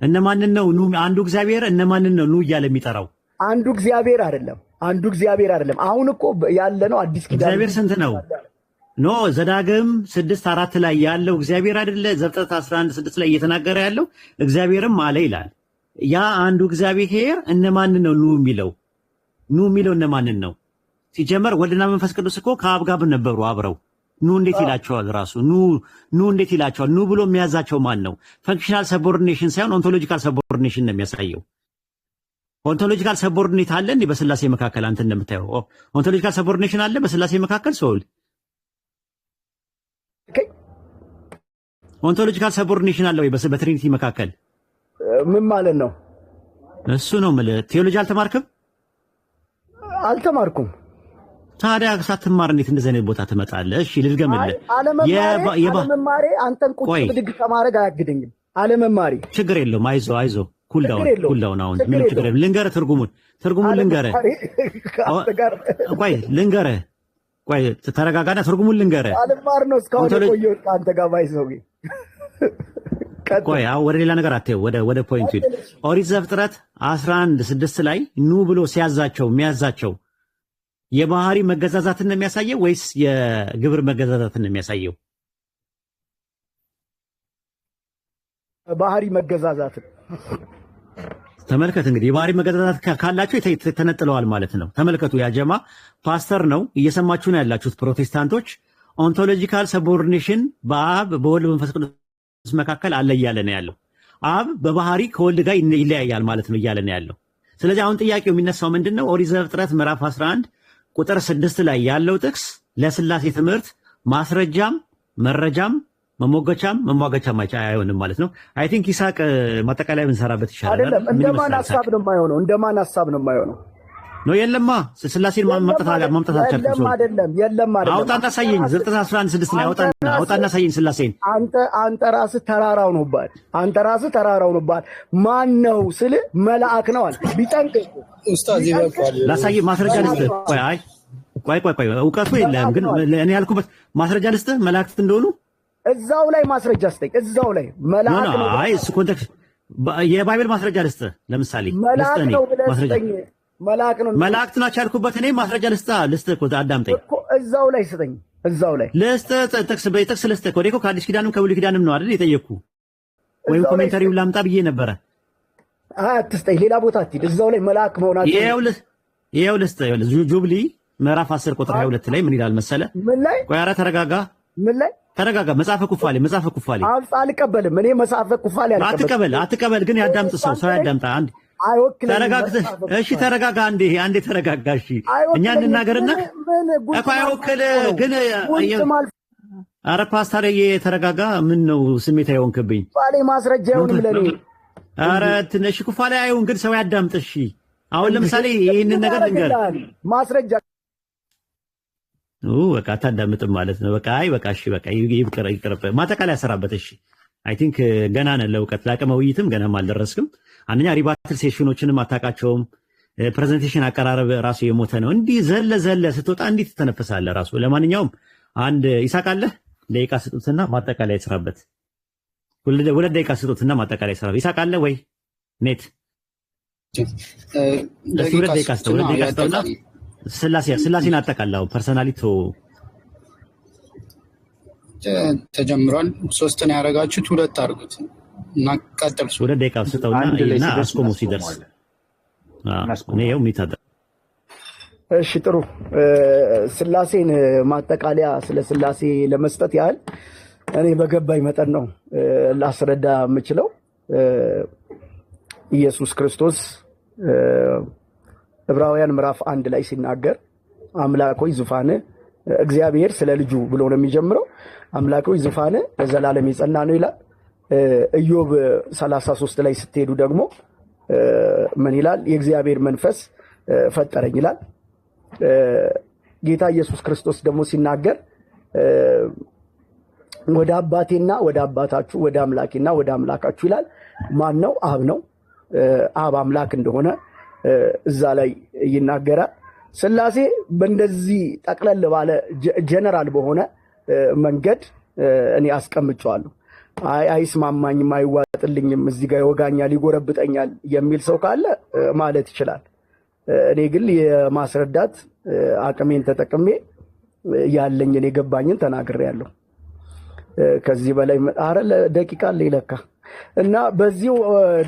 እነማንን ነው አንዱ እግዚአብሔር እነማንን ነው እያለ የሚጠራው? አንዱ እግዚአብሔር አይደለም። አሁን እኮ ያለ ነው አዲስ ኪዳን። እግዚአብሔር ስንት ነው? ኖ ዘዳግም 6:4 ላይ ያለው እግዚአብሔር አይደለ? ዘፍጥረት 11:6 ላይ እየተናገረ ያለው እግዚአብሔርም አለ ይላል። ያ አንዱ እግዚአብሔር እነማንን ነው የሚለው? የሚለው እነማንን ነው? ሲጀመር ወልድና መንፈስ ቅዱስ እኮ ከአብ ጋር ነበሩ አብረው። እንዴት ይላቸዋል? ራሱ እንዴት ይላቸዋል? ብሎ የሚያዛቸው ማን ነው? ፈንክሽናል ሰቦርዲኔሽን ሳይሆን ኦንቶሎጂካል ሰቦርዲኔሽን ነው የሚያሳየው። ኦንቶሎጂካል ሰቦርዲኔት አለ እንዴ በስላሴ መካከል? አንተ እንደምታየው ኦንቶሎጂካል ሰቦርዲኔሽን አለ በስላሴ መካከል? ሰውል ኦንቶሎጂካል ሰቦርዲኔሽን አለ ወይ በትሪኒቲ መካከል? ምን ማለት ነው? እሱ ነው የምልህ። ቴዎሎጂ አልተማርክም? አልተማርኩም። ታዲያ ሳትማር እንዴት እንደዚህ አይነት ቦታ ትመጣለህ? እሺ ልድገምልህ። አለመማሬ አንተን ቁጭ ብድግ ከማድረግ አያግደኝም። አለመማሬ ችግር የለውም። አይዞህ ኩልዳውን አሁን ምንም ችግር የለም። ልንገርህ ትርጉሙን ልንገርህ። ቆይ ተረጋጋና ትርጉሙን ልንገርህ። አልማር ነው እስካሁን የቆየሁት ከአንተ ጋር ባይዘው። ቆይ ወደ ሌላ ነገር አትየው፣ ወደ ፖይንቱ ሂድ። ኦሪት ዘፍጥረት 11:6 ላይ ብሎ የሚያዛቸው የባህሪ መገዛዛትን ነው የሚያሳየው ወይስ የግብር መገዛዛትን ነው የሚያሳየው? ባህሪ መገዛዛትን ተመልከት። እንግዲህ የባህሪ መገዛዛት ካላቸው ተነጥለዋል ማለት ነው። ተመልከቱ። ያጀማ ፓስተር ነው እየሰማችሁ ነው ያላችሁት ፕሮቴስታንቶች። ኦንቶሎጂካል ሰቦርዲኔሽን በአብ በወልድ መንፈስ ቅዱስ መካከል አለ እያለ ነው ያለው። አብ በባህሪ ከወልድ ጋር ይለያያል ማለት ነው እያለ ነው ያለው። ስለዚህ አሁን ጥያቄው የሚነሳው ምንድነው? ኦሪት ዘፍጥረት ምዕራፍ 11 ቁጥር 6 ላይ ያለው ጥቅስ ለስላሴ ትምህርት ማስረጃም መረጃም መሞገቻም መሟገቻም አይሆንም ማለት ነው። አይ ቲንክ ይሳቅ ማጠቃለያ ብንሰራበት ይሻላል። አይደለም እንደማን ሐሳብ ነው የማይሆነው? ነው የለማ ስላሴን ማምጣት አልቻልኩም። የለም አውጣና ሳየኝ። ዘፍጥረት 11:6 ላይ አውጣና ሳየኝ ስላሴን። አንተ ራስህ ተራራው ነውባል። ማን ነው ስል መልአክ ነው አለ። ቢጠንቅ ኡስታዝ ይበቃል። ላሳየህ ማስረጃ ልስጥህ። ቆይ እውቀቱ የለህም ግን እኔ ያልኩበት ማስረጃ ልስጥህ መላእክት እንደሆኑ እዛው ላይ ማስረጃ ስጠኝ። እዛው ላይ መልአክ ነው። አይ እሱ ኮንቴክስት የባይብል ማስረጃ ልስጥህ። ለምሳሌ መላእክት ናቸው ያልኩበት እኔ ማስረጃ ልስጥህ እኮ አዳምጠኝ። እዛው ላይ ስጠኝ። ልስጥህ ጥቅስ ልስጥህ እኮ ከአዲስ ኪዳንም ከብሉይ ኪዳንም ነው አይደል የጠየቅኩህ? ወይም ኮሜንታሪውን ላምጣ ብዬ ነበረ። አትስጠኝ፣ ሌላ ቦታ አትሂድ። እዛው ላይ መልአክ መሆናቸው ይኸው ልስጥህ። ጁብሊ ምዕራፍ 10 ቁጥር 22 ላይ ምን ይላል መሰለ? ምን ላይ? ቆይ ኧረ ተረጋጋ። ምን ላይ? ተረጋጋ። መጽሐፈ ኩፋሌ አልቀበልም። እኔ መጽሐፈ ኩፋሌ አትቀበል። ግን ያዳምጥ ሰው ያዳምጣ። አንድ ተረጋግተህ እሺ፣ ተረጋጋ። አንዴ ተረጋጋ። እሺ እኛ እንናገርና እኮ አይወክልህ ግን ኧረ ፓስተር ተረጋጋ። ምን ነው ስሜታዊ ሆንክብኝ? ኩፋሌ ማስረጃ ይሁን ለኔ። ኧረ ትንሽ ኩፋሌ አይሁን ግን ሰው ያዳምጥ። እሺ አሁን ለምሳሌ ይህንን ነገር ልንገር ማስረጃ በቃ አታዳምጥም ማለት ነው። እሺ ይቅርብ። ማጠቃለያ ያሰራበት። እሺ አይ ቲንክ ገና ነህ ለእውቀት ለአቅመ ውይይትም ገናም አልደረስክም። አንደኛ ሪባትል ሴሽኖችንም አታውቃቸውም። ፕሬዘንቴሽን አቀራረብ ራሱ የሞተ ነው። እንዲህ ዘለ ስትወጣ እንዲህ ትተነፍሳለህ ራሱ። ለማንኛውም አንድ ይሳቃለህ ደቂቃ ስጡትና ማጠቃለያ ይስራበት። ሁለት ደቂቃ ስጡትና ማጠቃለያ ይስራበት። ይሳቃለህ ወይ ኔት? ሁለት ደቂቃ ስጡና ስላሴን አጠቃላው ፐርሰናሊቶ ተጀምሯል። 3 ነው ያደረጋችሁት፣ 2 አድርጉት እና ቀጥል። ወደ ደቂቃ ስጠውና አስቆሙ ሲደርስ ነው የሚታደ። እሺ ጥሩ። ስላሴን ማጠቃለያ ስለ ስላሴ ለመስጠት ያህል እኔ በገባኝ መጠን ነው ላስረዳ የምችለው። ኢየሱስ ክርስቶስ ዕብራውያን ምዕራፍ 1 ላይ ሲናገር አምላክ ሆይ ዙፋንህ እግዚአብሔር ስለ ልጁ ብሎ ነው የሚጀምረው። አምላካዊ ዙፋን ለዘላለም የጸና ነው ይላል። ኢዮብ 33 ላይ ስትሄዱ ደግሞ ምን ይላል? የእግዚአብሔር መንፈስ ፈጠረኝ ይላል። ጌታ ኢየሱስ ክርስቶስ ደግሞ ሲናገር ወደ አባቴና ወደ አባታችሁ ወደ አምላኬና ወደ አምላካችሁ ይላል። ማን ነው? አብ ነው። አብ አምላክ እንደሆነ እዛ ላይ ይናገራል። ሥላሴ በእንደዚህ ጠቅለል ባለ ጀነራል በሆነ መንገድ እኔ አስቀምጨዋለሁ። አይስማማኝም፣ አይዋጥልኝም፣ እዚህ ጋር ይወጋኛል፣ ይጎረብጠኛል የሚል ሰው ካለ ማለት ይችላል። እኔ ግን የማስረዳት አቅሜን ተጠቅሜ ያለኝን የገባኝን ተናግሬያለሁ። ከዚህ በላይ አረ ደቂቃ ለይለካ እና በዚሁ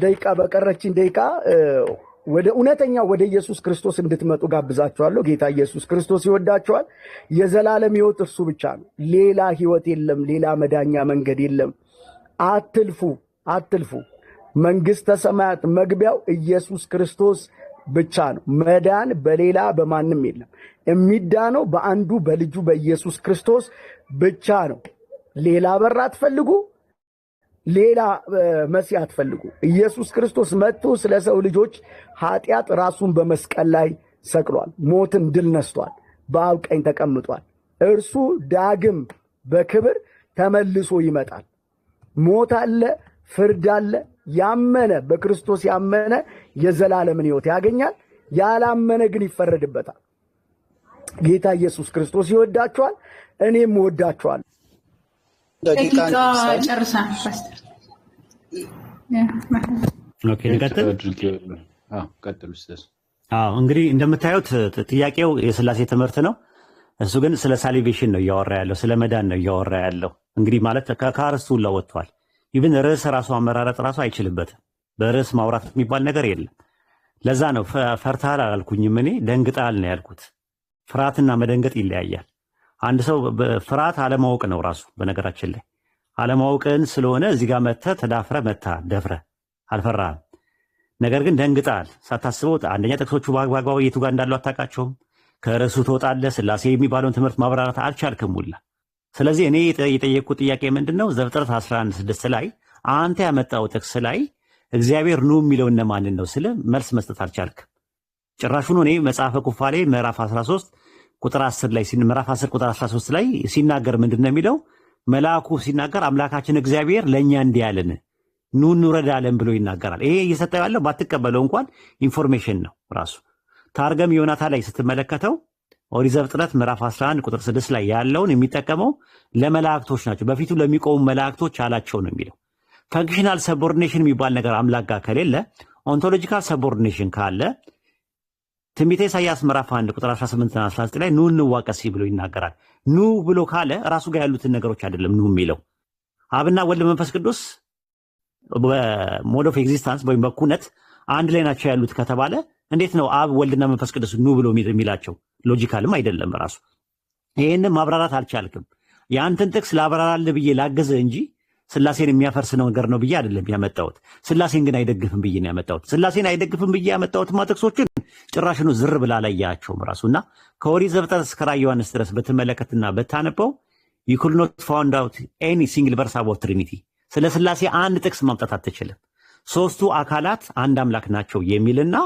ደቂቃ በቀረችኝ ደቂቃ ወደ እውነተኛ ወደ ኢየሱስ ክርስቶስ እንድትመጡ ጋብዛችኋለሁ። ጌታ ኢየሱስ ክርስቶስ ይወዳችኋል። የዘላለም ሕይወት እርሱ ብቻ ነው። ሌላ ሕይወት የለም። ሌላ መዳኛ መንገድ የለም። አትልፉ። መንግሥተ ሰማያት መግቢያው ኢየሱስ ክርስቶስ ብቻ ነው። መዳን በሌላ በማንም የለም። የሚዳነው በአንዱ በልጁ በኢየሱስ ክርስቶስ ብቻ ነው። ሌላ በር አትፈልጉ፣ ሌላ መሲህ አትፈልጉ። ኢየሱስ ክርስቶስ መጥቶ ስለ ሰው ልጆች ኃጢአት ራሱን በመስቀል ላይ ሰቅሏል። ሞትን ድል ነስቷል። በአብ ቀኝ ተቀምጧል። እርሱ ዳግም በክብር ተመልሶ ይመጣል። ሞት አለ፣ ፍርድ አለ። ያመነ በክርስቶስ ያመነ የዘላለምን ሕይወት ያገኛል። ያላመነ ግን ይፈረድበታል። ጌታ ኢየሱስ ክርስቶስ ይወዳችኋል። እኔም እወዳችኋለሁ። ደቂቃ ጨርሰናል። እንግዲህ እንደምታዩት ጥያቄው የሥላሴ ትምህርት ነው። እሱ ግን ስለ ሳሊቬሽን ነው እያወራ ያለው፣ ስለ መዳን ነው እያወራ ያለው። እንግዲህ ማለት ከአርስቱ ለወጥቷል። ኢቭን ርዕስ ራሱ አመራረጥ ራሱ አይችልበትም። በርዕስ ማውራት የሚባል ነገር የለም። ለዛ ነው ፈርታል አላልኩኝም፣ እኔ ደንግጣል ነው ያልኩት። ፍርሃትና መደንገጥ ይለያያል። አንድ ሰው ፍርሃት አለማወቅ ነው ራሱ። በነገራችን ላይ አለማወቅን ስለሆነ እዚህ ጋር መጥተህ ተዳፍረ ደፍረ አልፈራህም። ነገር ግን ደንግጣል ሳታስበው። አንደኛ ጥቅሶቹ በአግባቡ የቱ ጋር እንዳሉ አታውቃቸውም። ከርዕሱ ትወጣለህ። ሥላሴ የሚባለውን ትምህርት ማብራራት አልቻልክም ሁላ። ስለዚህ እኔ የጠየቅኩት ጥያቄ ምንድን ነው? ዘፍጥረት 11:6 ላይ አንተ ያመጣው ጥቅስ ላይ እግዚአብሔር ኑ የሚለው እነማንን ነው ስለ መልስ መስጠት አልቻልክም። ጭራሹኑ እኔ መጽሐፈ ኩፋሌ ምዕራፍ 13 ቁጥር 10 ላይ ምዕራፍ 10 ቁጥር 13 ላይ ሲናገር ምንድን ነው የሚለው? መልአኩ ሲናገር አምላካችን እግዚአብሔር ለእኛ እንዲህ ያለን ኑ እንውረድ አለን ብሎ ይናገራል። ይሄ እየሰጠው ያለው ባትቀበለው እንኳን ኢንፎርሜሽን ነው ራሱ። ታርገም ዮናታ ላይ ስትመለከተው ኦሪት ዘፍጥረት ምዕራፍ 11 ቁጥር 6 ላይ ያለውን የሚጠቀመው ለመላእክቶች ናቸው፣ በፊቱ ለሚቆሙ መላእክቶች አላቸው ነው የሚለው። ፈንክሽናል ሰቦርዲኔሽን የሚባል ነገር አምላክ ጋር ከሌለ፣ ኦንቶሎጂካል ሰቦርዲኔሽን ካለ ትንቢተ ኢሳይያስ ምዕራፍ 1 ቁጥር 18 እና 19 ላይ ኑ እንዋቀስ ብሎ ይናገራል። ኑ ብሎ ካለ ራሱ ጋር ያሉትን ነገሮች አይደለም ኑ የሚለው። አብና ወልድ መንፈስ ቅዱስ በሞድ ኦፍ ኤግዚስተንስ ወይም በኩነት አንድ ላይ ናቸው ያሉት ከተባለ እንዴት ነው አብ ወልድና መንፈስ ቅዱስ ኑ ብሎ የሚላቸው? ሎጂካልም አይደለም ራሱ። ይሄንን ማብራራት አልቻልክም። የአንተን ጥቅስ ላብራራልህ ብዬ ላገዘ እንጂ ሥላሴን የሚያፈርስ ነገር ነው ብዬ አይደለም ያመጣሁት። ሥላሴን ግን አይደግፍም ብዬ ነው ያመጣሁት። ሥላሴን አይደግፍም ብዬ ያመጣሁትማ ጥቅሶችን ጭራሽኑ ዝር ብላ አላያቸውም ራሱና ከኦሪት ዘፍጥረት እስከ ራዕየ ዮሐንስ ድረስ በተመለከትና በታነበው you could not find out any single verse about Trinity። ስለ ሥላሴ አንድ ጥቅስ ማምጣት አትችልም። ሦስቱ አካላት አንድ አምላክ ናቸው የሚልና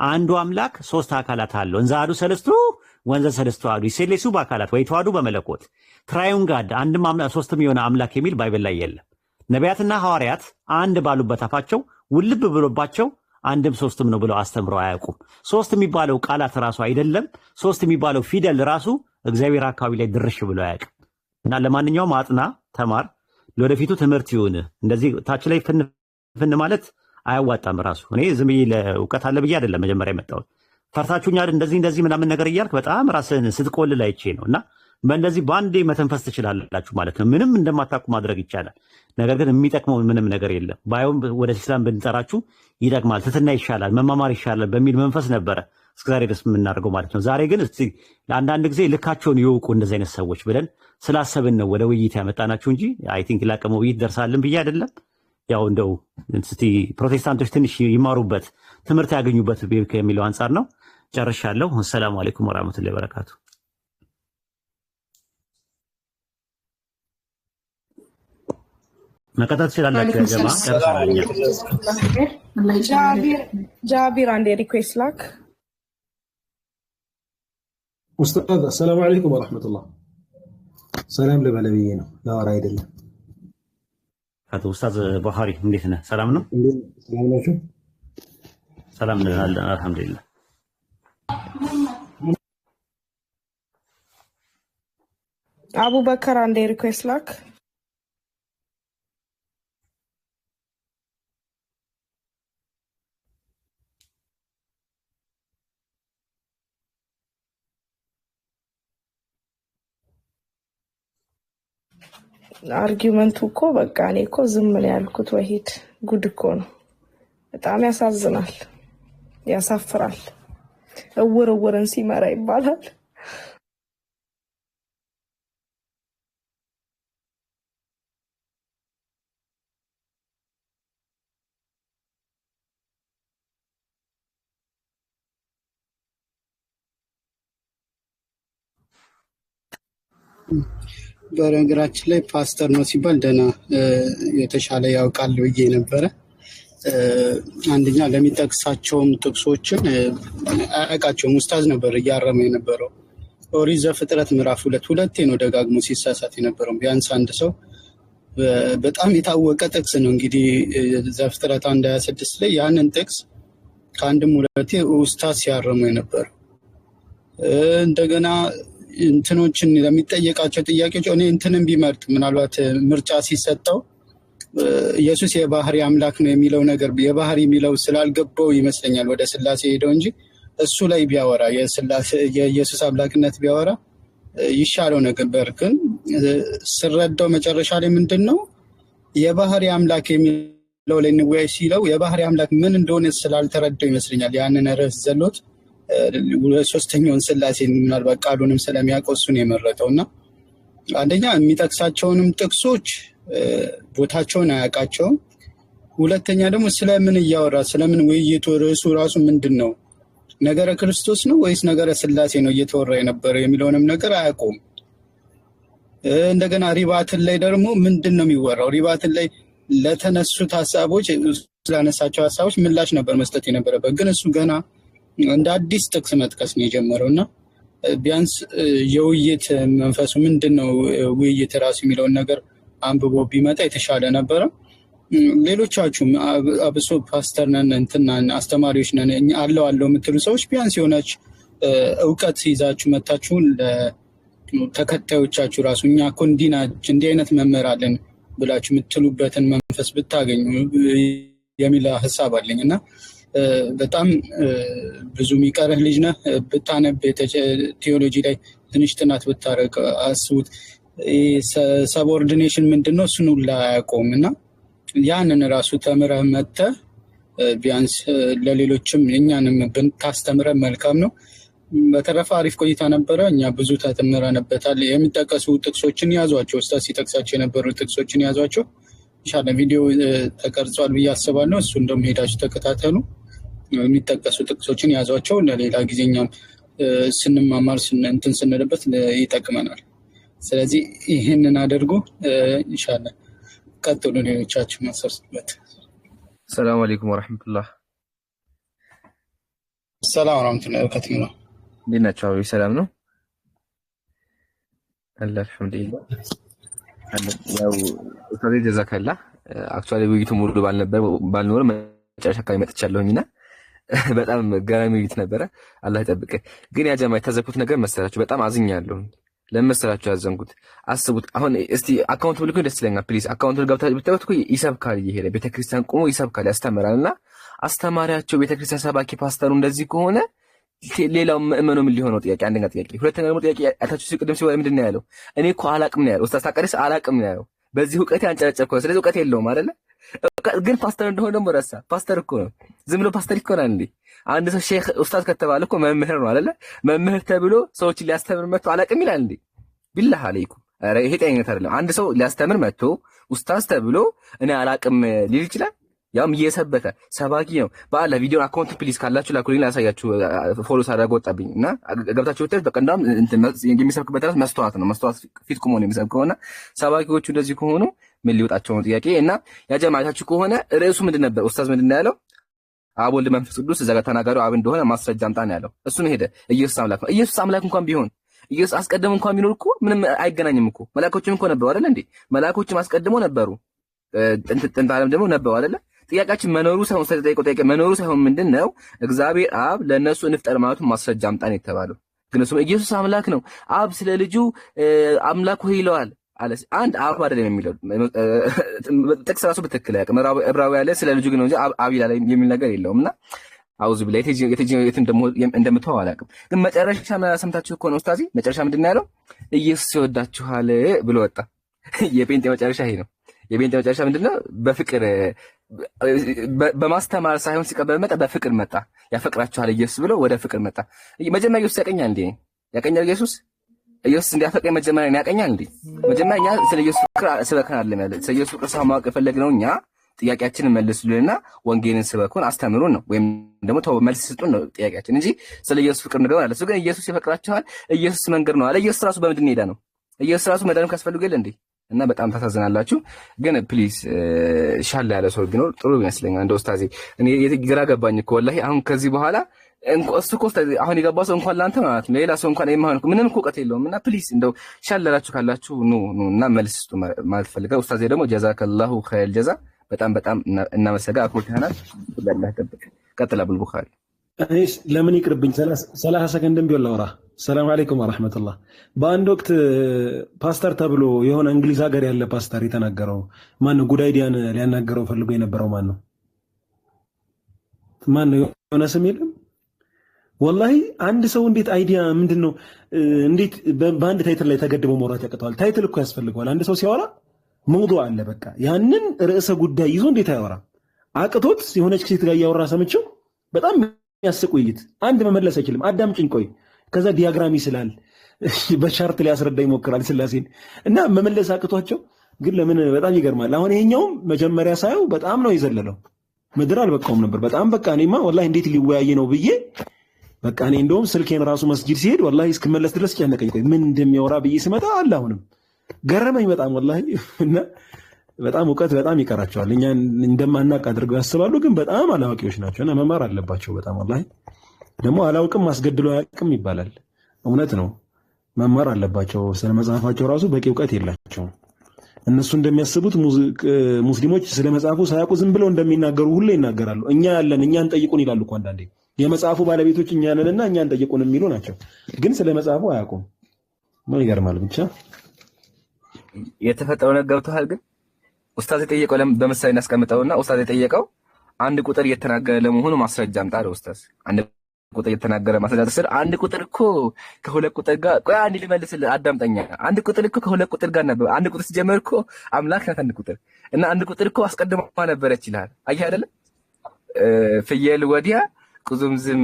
አንዱ አምላክ ሦስት አካላት አለው እንዘ አሐዱ ሰለስቱ ወንዘ ሰለስቱ አሐዱ ይሴሌሱ በአካላት ወይ ተዋሕዱ በመለኮት ትራዩን ጋድ አንድም አምላክ ሦስትም የሆነ አምላክ የሚል ባይብል ላይ የለም። ነቢያትና ሐዋርያት አንድ ባሉበት አፋቸው ውልብ ብሎባቸው አንድም ሦስትም ነው ብለው አስተምረው አያውቁም። ሦስት የሚባለው ቃላት ራሱ አይደለም፣ ሦስት የሚባለው ፊደል ራሱ እግዚአብሔር አካባቢ ላይ ድርሽ ብሎ አያውቅም። እና ለማንኛውም አጥና፣ ተማር፣ ለወደፊቱ ትምህርት ይሁን። እንደዚህ ታች ላይ ፍን ማለት አያዋጣም ራሱ። እኔ ዝም ብዬ ለእውቀት አለ ብዬ አይደለም መጀመሪያ የመጣሁት። ፈርታችሁኛል እንደዚህ ምናምን ነገር እያልክ በጣም ራስህን ስትቆልል አይቼ ነው። እና በእንደዚህ በአንዴ መተንፈስ ትችላላችሁ ማለት ነው። ምንም እንደማታውቁ ማድረግ ይቻላል። ነገር ግን የሚጠቅመው ምንም ነገር የለም። ባይሆን ወደ ኢስላም ብንጠራችሁ ይጠቅማል፣ ትትና ይሻላል፣ መማማር ይሻላል በሚል መንፈስ ነበረ እስከዛሬ ድረስ የምናደርገው ማለት ነው። ዛሬ ግን እስቲ ለአንዳንድ ጊዜ ልካቸውን ይወቁ እንደዚህ አይነት ሰዎች ብለን ስላሰብን ነው ወደ ውይይት ያመጣናችሁ እንጂ አይ ቲንክ ላቀመ ውይይት ደርሳለን ብዬ አይደለም። ያው እንደው እስቲ ፕሮቴስታንቶች ትንሽ ይማሩበት ትምህርት ያገኙበት ከሚለው አንጻር ነው። ጨርሻለሁ። ሰላም አለይኩም ወራህመቱላሂ ወበረካቱ። መቀጠል ትችላላችሁ። ያ ጀማ ጨርሰናል። ጃቢር አንዴ ሪኩዌስት ላክ። ኡስታዝ አሰላሙ አለይኩም ወራህመቱላህ። ሰላም ለባለቤቴ ነው ለወራ አይደለም። አቶ ኡስታዝ ቡኻሪ እንዴት ነህ? ሰላም ነው? ሰላም ናችሁ? ሰላም ነን አልሐምዱሊላህ። አቡበከር አንዴ ሪኩዌስት ላክ። አርጊውመንቱ እኮ በቃ እኔ እኮ ዝም ነው ያልኩት። ወሂድ ጉድ እኮ ነው። በጣም ያሳዝናል፣ ያሳፍራል። እውርን ሲመራ ይባላል። በነገራችን ላይ ፓስተር ነው ሲባል ደህና የተሻለ ያውቃል ብዬ ነበረ። አንደኛ ለሚጠቅሳቸውም ጥቅሶችን አያውቃቸውም። ኡስታዝ ነበር እያረመ የነበረው። ኦሪት ዘፍጥረት ምዕራፍ 2 ነው ደጋግሞ ሲሳሳት የነበረው። ቢያንስ አንድ ሰው በጣም የታወቀ ጥቅስ ነው እንግዲህ ዘፍጥረት 1:26 ላይ ያንን ጥቅስ ከአንድም ሁለቴ ኡስታዝ ሲያረመው የነበረው። እንደገና እንትኖችን ለሚጠየቃቸው ጥያቄዎች እኔ እንትንን ቢመርጥ ምናልባት ምርጫ ሲሰጠው ኢየሱስ የባህሪ አምላክ ነው የሚለው ነገር የባህሪ የሚለው ስላልገባው ይመስለኛል ወደ ስላሴ ሄደው እንጂ እሱ ላይ ቢያወራ የኢየሱስ አምላክነት ቢያወራ ይሻለው ነበር። ግን ስረዳው መጨረሻ ላይ ምንድን ነው የባህሪ አምላክ የሚለው ላይ እንወያይ ሲለው የባህሪ አምላክ ምን እንደሆነ ስላልተረዳው ይመስለኛል ያንን ርዕስ ዘሎት ሶስተኛውን ስላሴ ምናልባት ቃሉንም ስለሚያውቀው እሱን የመረጠው እና አንደኛ የሚጠቅሳቸውንም ጥቅሶች ቦታቸውን አያውቃቸውም። ሁለተኛ ደግሞ ስለምን እያወራ ስለምን ውይይቱ ርዕሱ ራሱ ምንድን ነው? ነገረ ክርስቶስ ነው ወይስ ነገረ ስላሴ ነው እየተወራ የነበረው የሚለውንም ነገር አያውቁም። እንደገና ሪባትን ላይ ደግሞ ምንድን ነው የሚወራው? ሪባትን ላይ ለተነሱት ሀሳቦች ስላነሳቸው ሀሳቦች ምላሽ ነበር መስጠት የነበረበት። ግን እሱ ገና እንደ አዲስ ጥቅስ መጥቀስ ነው የጀመረው እና ቢያንስ የውይይት መንፈሱ ምንድን ነው ውይይት ራሱ የሚለውን ነገር አንብቦ ቢመጣ የተሻለ ነበረ። ሌሎቻችሁም አብሶ ፓስተር ነን እንትና አስተማሪዎች ነን አለው የምትሉ ሰዎች ቢያንስ የሆነች እውቀት ይዛችሁ መታችሁን ለተከታዮቻችሁ ራሱ እኛ እኮ እንዲህ አይነት መምህር አለን ብላችሁ የምትሉበትን መንፈስ ብታገኙ የሚል ሀሳብ አለኝ እና በጣም ብዙ የሚቀርህ ልጅ ነህ። ብታነብ ቴዎሎጂ ላይ ትንሽ ጥናት ብታረግ አስቡት። ሰብኦርዲኔሽን ምንድን ነው እሱን ሁላ አያውቀውም እና ያንን ራሱ ተምረህ መጥተህ ቢያንስ ለሌሎችም እኛንም ብታስተምረን መልካም ነው። በተረፈ አሪፍ ቆይታ ነበረ። እኛ ብዙ ተምረንበታል። የሚጠቀሱ ጥቅሶችን ያዟቸው። ኡስታዝ ሲጠቅሳቸው የነበሩ ጥቅሶችን ያዟቸው። ኢንሻአላህ ቪዲዮ ተቀርጿል ብዬ አስባለሁ። እሱ እንደውም ሄዳችሁ ተከታተሉ። የሚጠቀሱ ጥቅሶችን ያዟቸው። ለሌላ ጊዜኛም ስንማማር እንትን ስንልበት ይጠቅመናል። ስለዚህ ይህንን አድርጉ። ኢንሻአላህ ቀጥሉ። ሌሎቻችሁ ማሰርበት። ሰላም አለይኩም ወራህመቱላህ። ሰላም ወራህመቱላህ ወበረካቱሁ። እንዴት ናችሁ? ሰላም ነው አልሐምዱሊላህ። ያው ኡስታዝ ጀዛከላ አክቹአሊ ውይይቱ ሙሉ ባልኖር መጨረሻ አካባቢ መጥቻለሁኝና በጣም ገራሚ ውይይት ነበረ። አላህ ይጠብቅ። ግን ያ ጀማ የታዘብኩት ነገር መሰላችሁ በጣም አዝኛለሁ። ለመሰላችሁ ያዘንኩት አስቡት። አሁን እስቲ አካውንት ብልኩ ደስ ይለኛል ፕሊዝ። አካውንት ገብታችሁ ብታዩት እኮ ይሰብካል፣ እየሄደ ቤተክርስቲያን ቆሞ ይሰብካል፣ ያስተምራልና አስተማሪያቸው ቤተክርስቲያን ሰባኪ ፓስተሩ እንደዚህ ከሆነ ሌላው ምእመኑ ምን ሊሆነው? ጥያቄ አንደኛ ጥያቄ። ሁለተኛ ደግሞ ጥያቄ አታችሁ ሲቀደም ሲወይ ምንድነው ያለው? እኔ እኮ አላቅም ነው ያለው። ኡስታዝ ታቀሪስ አላቅም ነው ያለው። በዚህ ዕውቀት አንጨረጨርኩ። ስለዚህ ዕውቀት የለውም አይደለ? ግን ፓስተር እንደሆነ ደግሞ ረሳ። ፓስተር እኮ ነው። ዝም ብሎ ፓስተር ይኮናል እንዴ? አንድ ሰው ሼክ ኡስታዝ ከተባለ እኮ መምህር ነው አይደለ? መምህር ተብሎ ሰዎችን ሊያስተምር መጥቶ አላቅም ይላል እንዴ? ቢላህ አለይኩም። ኧረ ይሄ ጤንነት አይደለም። አንድ ሰው ሊያስተምር መጥቶ ኡስታዝ ተብሎ እኔ አላቅም ሊል ይችላል? ያም እየሰበከ ሰባኪ ነው። በአላህ ቪዲዮ አካውንት ፕሊዝ ካላችሁ ላኩልኝ፣ ላሳያችሁ። ፎሎ ሳደርግ ወጣብኝ እና ገብታችሁ ወጥተህ በቃ እንደውም የሚሰብክበት ራስ መስተዋት ነው። መስተዋት ፊት ቆሞ ነው የሚሰብከውና ሰባኪዎቹ እንደዚህ ከሆኑ ምን ሊወጣቸው ነው ጥያቄ። እና ያጀማ አይታችሁ ከሆነ ርዕሱ ምንድን ነበር? ኡስታዝ ምንድን ነው ያለው? አብ ወልድ መንፈስ ቅዱስ እዛ ጋር ተናጋሪው አብ እንደሆነ ማስረጃ አምጣ ነው ያለው። እሱ ነው ሄደ። ኢየሱስ አምላክ ነው። ኢየሱስ አምላክ እንኳን ቢሆን ኢየሱስ አስቀድሞ እንኳን ቢኖር እኮ ምንም አይገናኝም እኮ። መላእክቶችም እኮ ነበሩ አይደል እንዴ? መላእክቶችም አስቀድሞ ነበሩ፣ ጥንት ዓለም ደግሞ ነበሩ አይደለ? ጥያቄያችን መኖሩ ሳይሆን ስለተጠየቀው ጥያቄ መኖሩ ሳይሆን ምንድነው እግዚአብሔር አብ ለነሱ እንፍጠር ማለቱን ማስረጃ አምጣ ነው የተባለው። ግን እሱ ኢየሱስ አምላክ ነው፣ አብ ስለ ልጁ አምላክ ሆይ ይለዋል አለ። አንድ አብ አይደለም የሚለው ጥቅስ ራሱ በትክክል ያውቅም። ዕብራውያን ላይ ስለ ልጁ ግን እንጂ አብ ይላል የሚል ነገር የለውምና አውዝ ብላ የት እንደምትዋው አላውቅም። ግን መጨረሻ ሰምታችሁ እኮ ነው ኡስታዚ መጨረሻ ምንድን ነው ያለው? ኢየሱስ ይወዳችኋል ብሎ ወጣ። የጴንጤ መጨረሻ ይሄ ነው። የጴንጤ መጨረሻ ምንድነው? በፍቅር በማስተማር ሳይሆን ሲቀበል መጣ፣ በፍቅር መጣ። ያፈቅራችኋል ኢየሱስ ብሎ ወደ ፍቅር መጣ። መጀመሪያ ኢየሱስ ያቀኛል እንዴ? ያቀኛል ኢየሱስ እንዲያፈቅረኝ መጀመሪያ ያቀኛል እንዴ? መጀመሪያ እኛ ስለ ኢየሱስ ፍቅር ስበከን አይደለም ያለ። ስለ ኢየሱስ ፍቅር ማወቅ የፈለግነው እኛ ጥያቄያችንን መልሱልንና ወንጌልን ስበኩን አስተምሩን ነው፣ ወይም ደግሞ መልስ ስጡን ነው ጥያቄያችን እንጂ ስለ ኢየሱስ ፍቅር ነገር አለ። ግን ኢየሱስ ይፈቅራችኋል፣ ኢየሱስ መንገድ ነው አለ። ኢየሱስ ራሱ በምንድን ሄዳ ነው? ኢየሱስ ራሱ መዳንም ካስፈልጉ የለ እንዴ? እና በጣም ታሳዝናላችሁ። ግን ፕሊዝ ሻል ያለ ሰው ቢኖር ጥሩ ይመስለኛል። እንደ ኡስታዚ እኔ ግራ ገባኝ እኮ ወላሂ። አሁን ከዚህ በኋላ እሱ እኮ አሁን የገባው ሰው እንኳን ላንተ ማለት ነው ሌላ ሰው እንኳን የማይሆን ምንም እኮ እውቀት የለውም። እና ፕሊዝ እንደው ሻል ያላችሁ ካላችሁ ኑ እና መልስ ስጡ ማለት ፈልጋለሁ። ኡስታዚ ደግሞ ጀዛከላሁ ኸይር ጀዛ በጣም እናመሰግናለን። አክብሮትህናል። ለላህ ተጠብቅ። ቀጥል አቡል ቡኻሪ። እኔስ ለምን ይቅርብኝ 30 ሰከንድም ቢሆን ላውራ። ሰላም አለይኩም ወራህመቱላህ። በአንድ ወቅት ፓስተር ተብሎ የሆነ እንግሊዝ ሀገር ያለ ፓስተር የተናገረው ማን ነው? ጉዳይዲያን ሊያናገረው ፈልጎ የነበረው ማን ነው? የሆነ ስም የለም ወላሂ። አንድ ሰው እንዴት አይዲያ ምንድነው? እንዴት በአንድ ታይትል ላይ ተገድቦ መውራት ያቅተዋል? ታይትል እኮ ያስፈልገዋል። አንድ ሰው ሲያወራ መውዱዕ አለ። በቃ ያንን ርዕሰ ጉዳይ ይዞ እንዴት አያወራም? አቅቶት የሆነች ሴት ጋር እያወራ ሰምቼው በጣም የሚያስቅ ውይይት። አንድ መመለስ አይችልም። አዳምጪኝ ቆይ። ከዛ ዲያግራም ይስላል፣ በቻርት ሊያስረዳ ይሞክራል ስላሴን እና መመለስ አቅቷቸው። ግን ለምን በጣም ይገርማል። አሁን ይሄኛውም መጀመሪያ ሳየው በጣም ነው የዘለለው። ምድር አልበቃውም ነበር በጣም በቃ። እኔማ ወላሂ እንዴት ሊወያይ ነው ብዬ በቃ እኔ እንደውም ስልኬን ራሱ መስጂድ ሲሄድ ወላሂ እስክመለስ ድረስ ጨነቀኝ። ቆይ ምን እንደሚያወራ ብዬ ስመጣ አለ አሁንም ገረመኝ በጣም ወላሂ። እና በጣም እውቀት በጣም ይቀራቸዋል። እኛ እንደማናቅ አድርገው ያስባሉ፣ ግን በጣም አላዋቂዎች ናቸው እና መማር አለባቸው በጣም ወላሂ። ደግሞ አላውቅም አስገድሎ አያውቅም ይባላል። እውነት ነው፣ መማር አለባቸው። ስለ መጽሐፋቸው ራሱ በቂ እውቀት የላቸውም። እነሱ እንደሚያስቡት ሙስሊሞች ስለ መጽሐፉ ሳያውቁ ዝም ብለው እንደሚናገሩ ሁሌ ይናገራሉ። እኛ ያለን እኛን ጠይቁን ይላሉ እኮ አንዳንዴ። የመጽሐፉ ባለቤቶች እኛ ነንና እኛን ጠይቁን የሚሉ ናቸው፣ ግን ስለ መጽሐፉ አያውቁም። ምን ይገርማል ብቻ። የተፈጠረው ነገር ገብቶሃል? ግን ኡስታዝ የጠየቀው በምሳሌ እናስቀምጠውና ኡስታዝ የጠየቀው አንድ ቁጥር እየተናገረ ለመሆኑ ማስረጃ አምጣ አለ ኡስታዝ። አንድ ቁጥር እየተናገረ ማስረጃ ተሰር አንድ ቁጥር እኮ ከሁለት ቁጥር ጋር ቆይ አንድ ልመልስልህ አዳምጠኛ። አንድ ቁጥር እኮ ከሁለት ቁጥር ጋር ነበር። አንድ ቁጥር ሲጀመር እኮ አምላክ ናት አንድ ቁጥር እና አንድ ቁጥር እኮ አስቀድማ ነበረች ይላል። አየህ አይደለ? ፍየል ወዲያ ቁዙምዝም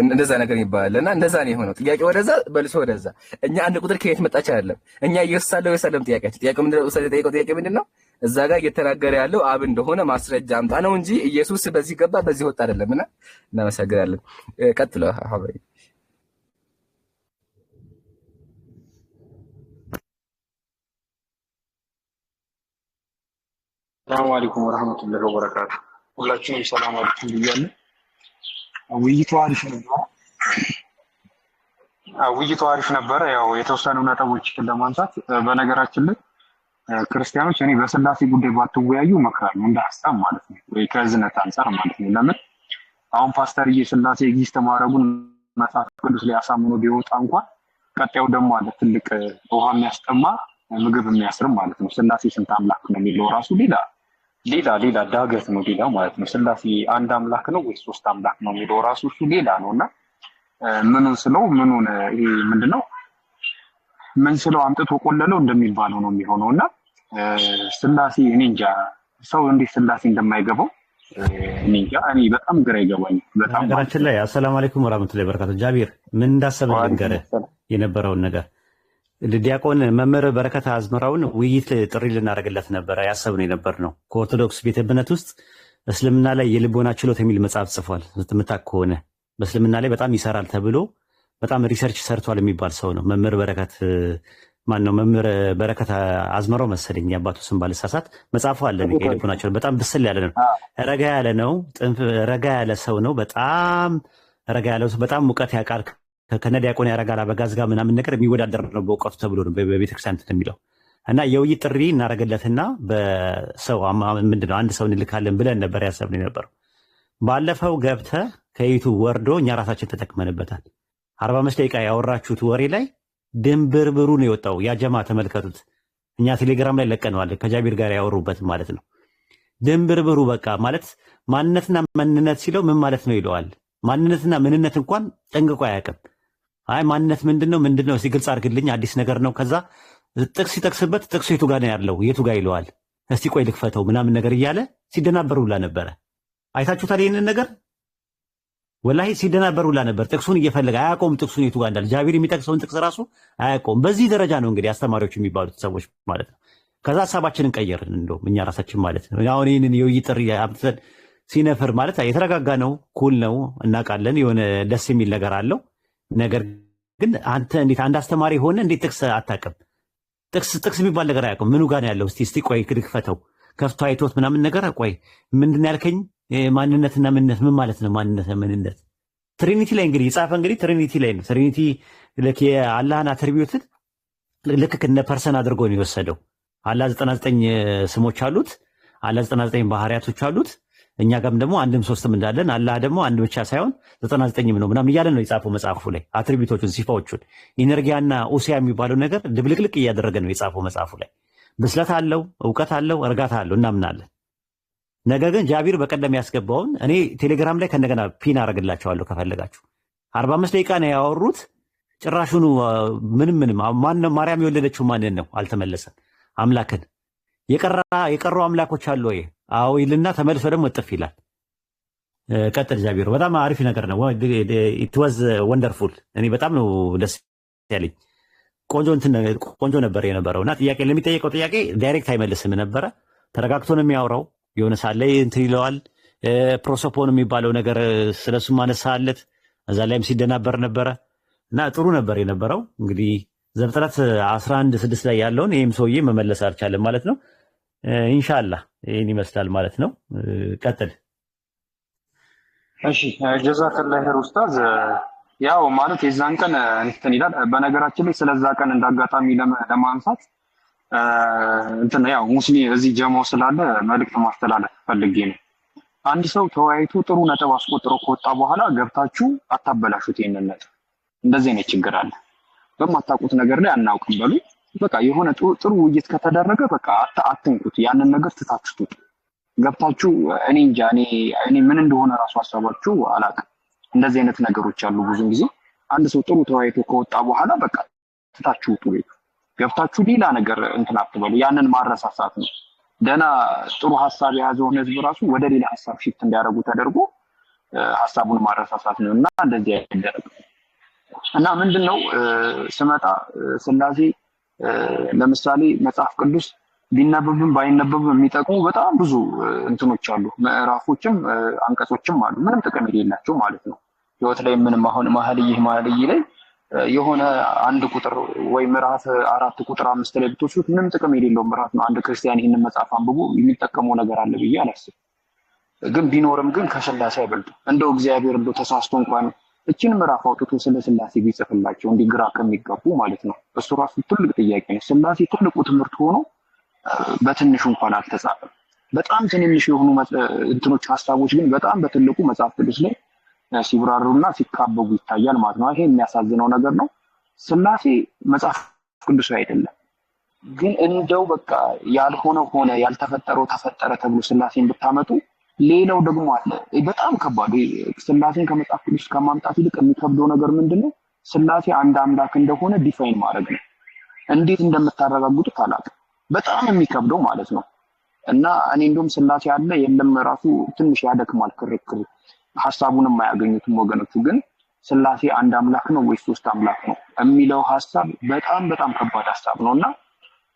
እንደዛ ነገር ይባላል። እና እንደዛ ነው የሆነው። ጥያቄ ወደዛ በልሶ ወደዛ። እኛ አንድ ቁጥር ከየት መጣች አይደለም። እኛ ኢየሱሳለው የሰለም ጥያቄው ምንድነው? ኡስታዝ የጠየቀው ጥያቄ ምንድነው? እዛ ጋር እየተናገረ ያለው አብ እንደሆነ ማስረጃ አምጣ ነው እንጂ ኢየሱስ በዚህ ገባ በዚህ ወጣ አይደለምና እናመሰግናለን። ቀጥሎ ሀበይ ሰላም አለይኩም ወራህመቱላሂ ወበረካቱ። ሁላችሁም ሰላም አለይኩም ብያለሁ። ውይይቱ አሪፍ ነበረ። ያው የተወሰኑ ነጥቦችን ለማንሳት በነገራችን ላይ ክርስቲያኖች እኔ በስላሴ ጉዳይ ባትወያዩ እመክራለሁ፣ እንደ ሀሳብ ማለት ነው፣ ወይ ከእዝነት አንጻር ማለት ነው። ለምን አሁን ፓስተርዬ ስላሴ ኤግዚስት ማድረጉን መጽሐፍ ቅዱስ ላይ አሳምኖ ቢወጣ እንኳን ቀጣዩ ደግሞ አለ ትልቅ ውሃ የሚያስጠማ ምግብ የሚያስርም ማለት ነው። ስላሴ ስንት አምላክ ነው የሚለው ራሱ ሌላ ዳገት ነው ሌላ ማለት ነው። ስላሴ አንድ አምላክ ነው ወይ ሶስት አምላክ ነው የሚለው ራሱ እሱ ሌላ ነውና ምኑን ስለው ምኑን ይሄ ምንድነው ምን ስለው አምጥቶ ቆለለው እንደሚባለው ነው የሚሆነውና ስላሴ እኔ እንጃ ሰው እንዴት ስላሴ እንደማይገባው እኔ እንጃ። እኔ በጣም ግራ ይገባኛል። በጣም ነገራችን ላይ አሰላሙ አለይኩም ወራህመቱላሂ ወበረካቱ። ጃቢር ምን እንዳሰበ ልንገርህ የነበረውን ነገር። ዲያቆን መምህር በረከት አዝመራውን ውይይት ጥሪ ልናደርግለት ነበረ ያሰብነው የነበር ነው። ከኦርቶዶክስ ቤተ እምነት ውስጥ እስልምና ላይ የልቦና ችሎት የሚል መጽሐፍ ጽፏል። ስትምታክ ከሆነ በእስልምና ላይ በጣም ይሰራል ተብሎ በጣም ሪሰርች ሰርቷል የሚባል ሰው ነው መምህር በረከት ማነው መምህር በረከት አዝመረው መሰለኝ የአባቱ ስም ባልሳሳት መጽሐፉ አለ ሚካኤል ልቦናቸው በጣም ብስል ያለ ነው። ረጋ ያለ ነው። ረጋ ያለ ሰው ነው። በጣም ረጋ ያለ ሰው በጣም ሙቀት ያውቃል። ከነዲያቆን ያረጋል አበጋዝ ጋር ምናምን ነገር የሚወዳደር ነው በእውቀቱ ተብሎ ነው በቤተክርስቲያን የሚለው እና የውይይት ጥሪ እናደርግለትና በሰው ምንድነው አንድ ሰው እንልካለን ብለን ነበር ያሰብነው የነበረው። ባለፈው ገብተህ ከዩቱብ ወርዶ እኛ ራሳችን ተጠቅመንበታል። 45 ደቂቃ ያወራችሁት ወሬ ላይ ድንብርብሩ ነው የወጣው። ያ ጀማ ተመልከቱት። እኛ ቴሌግራም ላይ ለቀነዋል ከጃቢር ጋር ያወሩበት ማለት ነው። ድንብርብሩ በቃ ማለት ማንነትና ማንነት ሲለው ምን ማለት ነው ይለዋል። ማንነትና ምንነት እንኳን ጠንቅቆ አያውቅም። አይ ማንነት ምንድነው እስቲ ግልጽ አድርግልኝ አዲስ ነገር ነው። ከዛ ጥቅስ ሲጠቅስበት ጥቅሱ የቱ ጋር ነው ያለው የቱ ጋር ይለዋል። እስቲ ቆይ ልክፈተው ምናምን ነገር እያለ ሲደናበሩላ ነበረ። አይታችሁታል ይሄንን ነገር ወላሂ ሲደናበሩላ ነበር። ጥቅሱን እየፈለገ አያውቀውም ጥቅሱን የቱ ጋር እንዳለ። ጃቢር የሚጠቅሰውን ጥቅስ ራሱ አያውቀውም። በዚህ ደረጃ ነው እንግዲህ አስተማሪዎች የሚባሉት ሰዎች ማለት ነው። ከዛ ሀሳባችንን ቀየርን እንደውም እኛ ራሳችን ማለት ነው። አሁን ይህንን የውይይት ጥሪ አምጥተን ሲነፍር ማለት የተረጋጋ ነው፣ ኩል ነው፣ እናውቃለን፣ የሆነ ደስ የሚል ነገር አለው። ነገር ግን አንተ እንዴት አንድ አስተማሪ ሆነ እንዴት ጥቅስ አታውቅም? ጥቅስ የሚባል ነገር አያውቅም። ምኑ ጋር ነው ያለው? እስቲ ቆይ ክፈተው። ከፍቶ አይቶት ምናምን ነገር ቆይ ምንድን ያልከኝ? ማንነትና ምንነት ምን ማለት ነው? ማንነትና ምንነት ትሪኒቲ ላይ እንግዲህ የጻፈ እንግዲህ ትሪኒቲ ላይ ነው። ትሪኒቲ ልክ የአላህን አትሪቢዩትን ልክ እንደ ፐርሰን አድርጎ ነው የወሰደው። አላህ 99 ስሞች አሉት። አላህ 99 ባህሪያቶች አሉት። እኛ ጋርም ደግሞ አንድም ሶስትም እንዳለን አላህ ደግሞ አንድ ብቻ ሳይሆን 99ም ነው ምናምን እያለ ነው የጻፈው መጽሐፉ ላይ አትሪቢዩቶቹን፣ ሲፋዎቹን ኢነርጊያና ኡሲያ የሚባለው ነገር ድብልቅልቅ እያደረገ ነው የጻፈው መጽሐፉ ላይ። ብስለት አለው፣ እውቀት አለው፣ እርጋታ አለው እናምናለን። ነገር ግን ጃቢር በቀደም ያስገባውን እኔ ቴሌግራም ላይ ከእንደገና ፒን አደርግላቸዋለሁ ከፈለጋችሁ። 45 ደቂቃ ነው ያወሩት። ጭራሹኑ ምንም ማርያም የወለደችው ማንን ነው? አልተመለሰም። አምላክን የቀሩ አምላኮች አሉ ወይ? አዎ ይልና ተመልሶ ደግሞ እጥፍ ይላል። ቀጥል ጃቢር። በጣም አሪፍ ነገር ነው። ኢት ዋዝ ወንደርፉል። እኔ በጣም ነው ደስ ያለኝ። ቆንጆ ነበር የነበረው እና ጥያቄ ለሚጠየቀው ጥያቄ ዳይሬክት አይመልስም ነበረ። ተረጋግቶ ነው የሚያወራው። የሆነ ሰዓት ላይ እንትን ይለዋል። ፕሮሶፖን የሚባለው ነገር ስለሱ ማነሳለት እዛ ላይም ሲደናበር ነበረ እና ጥሩ ነበር የነበረው። እንግዲህ ዘፍጥረት 11:6 ላይ ያለውን ይህም ሰውዬ መመለስ አልቻለም ማለት ነው። ኢንሻአላህ ይህን ይመስላል ማለት ነው። ቀጥል። እሺ ጀዛከላህ ኸይር ኡስታዝ። ያው ማለት የዛን ቀን እንትን ይላል። በነገራችን ላይ ስለዛ ቀን እንዳጋጣሚ ለማንሳት እንትን ያው ሙስሊም እዚህ ጀማው ስላለ መልእክት ማስተላለፍ ፈልጌ ነው። አንድ ሰው ተወያይቶ ጥሩ ነጥብ አስቆጥሮ ከወጣ በኋላ ገብታችሁ አታበላሹት። ይሄንን ነጥብ እንደዚህ አይነት ችግር አለ። በማታውቁት ነገር ላይ አናውቅም በሉ። በቃ የሆነ ጥሩ ውይይት ከተደረገ በቃ አትንኩት። ያንን ነገር ትታችሁት ገብታችሁ እኔ እንጃ እኔ ምን እንደሆነ ራሱ ሐሳባችሁ አላውቅም። እንደዚህ አይነት ነገሮች አሉ። ብዙ ጊዜ አንድ ሰው ጥሩ ተወያይቶ ከወጣ በኋላ በቃ ትታችሁት ገብታችሁ ሌላ ነገር እንትን አትበሉ። ያንን ማረሳሳት ነው። ደና ጥሩ ሐሳብ የያዘውን ህዝብ ራሱ ወደ ሌላ ሐሳብ ሽፍት እንዲያደርጉ ተደርጎ ሐሳቡን ማረሳሳት ነው እና እንደዚህ አይደረግ እና ምንድነው ስመጣ ስላሴ ለምሳሌ መጽሐፍ ቅዱስ ቢነበብም ባይነበብም የሚጠቅሙ በጣም ብዙ እንትኖች አሉ። ምዕራፎችም አንቀጾችም አሉ ምንም ጥቅም የሌላቸው ማለት ነው። ህይወት ላይ ምንም አሁን መኃልይ ላይ የሆነ አንድ ቁጥር ወይ ምዕራፍ 4 ቁጥር 5 ላይ ብትወስዱት ምንም ጥቅም የሌለው ምዕራፍ ነው። አንድ ክርስቲያን ይህንን መጽሐፍ አንብቦ የሚጠቀመው ነገር አለ ብዬ አላስብም። ግን ቢኖርም ግን ከስላሴ አይበልጥም። እንደው እግዚአብሔር እንደው ተሳስቶ እንኳን እቺን ምዕራፍ አውጥቶ ስለ ስላሴ ቢጽፍላቸው እንዲግራ ከሚገቡ ማለት ነው። እሱ ራሱ ትልቅ ጥያቄ ነው። ስላሴ ትልቁ ትምህርት ሆኖ በትንሹ እንኳን አልተጻፈም። በጣም ትንንሽ የሆኑ እንትኖች ሐሳቦች ግን በጣም በትልቁ መጽሐፍ ቅዱስ ላይ ሲብራሩና ሲካበቡ ይታያል ማለት ነው። ይሄ የሚያሳዝነው ነገር ነው። ስላሴ መጽሐፍ ቅዱስ አይደለም። ግን እንደው በቃ ያልሆነው ሆነ ያልተፈጠረው ተፈጠረ ተብሎ ስላሴን ብታመጡ ሌላው ደግሞ አለ በጣም ከባድ። ስላሴን ከመጽሐፍ ቅዱስ ከማምጣት ይልቅ የሚከብደው ነገር ምንድነው? ስላሴ አንድ አምላክ እንደሆነ ዲፋይን ማድረግ ነው። እንዴት እንደምታረጋግጡት አላውቅም። በጣም የሚከብደው ማለት ነው። እና እኔ እንደውም ስላሴ አለ የለም ራሱ ትንሽ ያደክማል ክርክሩ። ሐሳቡንም አያገኙትም ወገኖቹ። ግን ስላሴ አንድ አምላክ ነው ወይስ ሶስት አምላክ ነው የሚለው ሐሳብ በጣም በጣም ከባድ ሐሳብ ነውና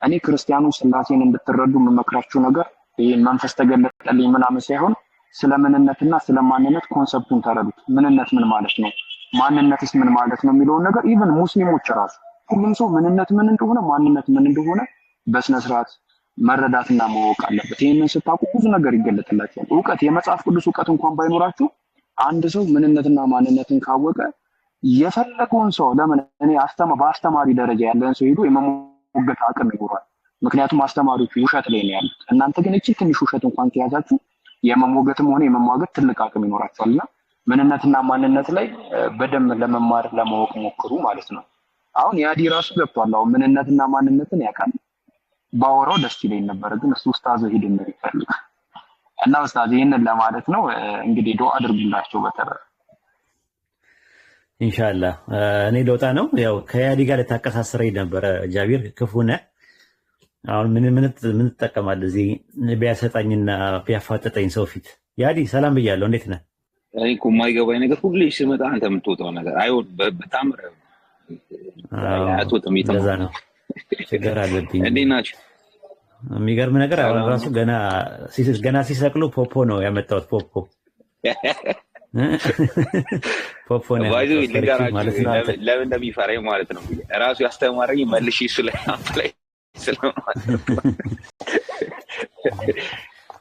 እኔ ክርስቲያኑ ስላሴን እንድትረዱ የምመክራችሁ ነገር ይሄ መንፈስ ተገለጠልኝ ምናምን ሳይሆን ስለ ምንነትና ስለ ማንነት ኮንሰፕቱን ተረዱት። ምንነት ምን ማለት ነው፣ ማንነትስ ምን ማለት ነው የሚለውን ነገር ኢቭን ሙስሊሞች ራሱ ሁሉም ሰው ምንነት ምን እንደሆነ ማንነት ምን እንደሆነ በስነ ስርዓት መረዳትና ማወቅ አለበት። ይህንን ስታውቁ ብዙ ነገር ይገለጥላችኋል። እውቀት የመጽሐፍ ቅዱስ እውቀት እንኳን ባይኖራችሁ አንድ ሰው ምንነትና ማንነትን ካወቀ የፈለገውን ሰው ለምን እኔ በአስተማሪ ደረጃ ያለን ሰው ሄዶ የመሞገት አቅም ይኖራል። ምክንያቱም አስተማሪዎቹ ውሸት ላይ ነው ያሉት። እናንተ ግን እቺ ትንሽ ውሸት እንኳን ከያዛችሁ የመሞገትም ሆነ የመሟገት ትልቅ አቅም ይኖራችኋልና ምንነትና ማንነት ላይ በደንብ ለመማር ለማወቅ ሞክሩ ማለት ነው። አሁን ያዲ ራሱ ገብቷል። አሁን ምንነትና ማንነትን ያውቃል። ባወራው ደስ ይለኝ ነበር፣ ግን እሱ ኡስታዝ ሄድን ነው ይፈልግ እና ኡስታዝ ይሄንን ለማለት ነው። እንግዲህ ዱአ አድርጉላቸው በተረፈ ኢንሻአላህ። እኔ ልወጣ ነው። ያው ከያዲ ጋር ልታቀሳስረኝ ነበረ ጃቢር፣ ክፉ ነህ። አሁን ምን ትጠቀማለህ እዚህ ቢያሰጣኝና ቢያፋጠጠኝ ሰው ፊት? ያዲ ሰላም ብያለሁ፣ እንዴት ነህ? እኔ እኮ የማይገባኝ ነገር ሁሌ ሲመጣ አንተ የምትወጣው ነገር አይወድ በጣም አትወጣም። እንደዛ ነው፣ ችግር አለብኝ። እንዴት ናችሁ? የሚገርም ነገር አሁን ራሱ ገና ሲሰቅሉ ፖፖ ነው ያመጣሁት። ፖፖ ነው ማለት ነው። ለምን እንደሚፈራኝ ማለት ነው። ራሱ ያስተማረኝ መልሼ እሱ ላይ አፕላይ ስለማለት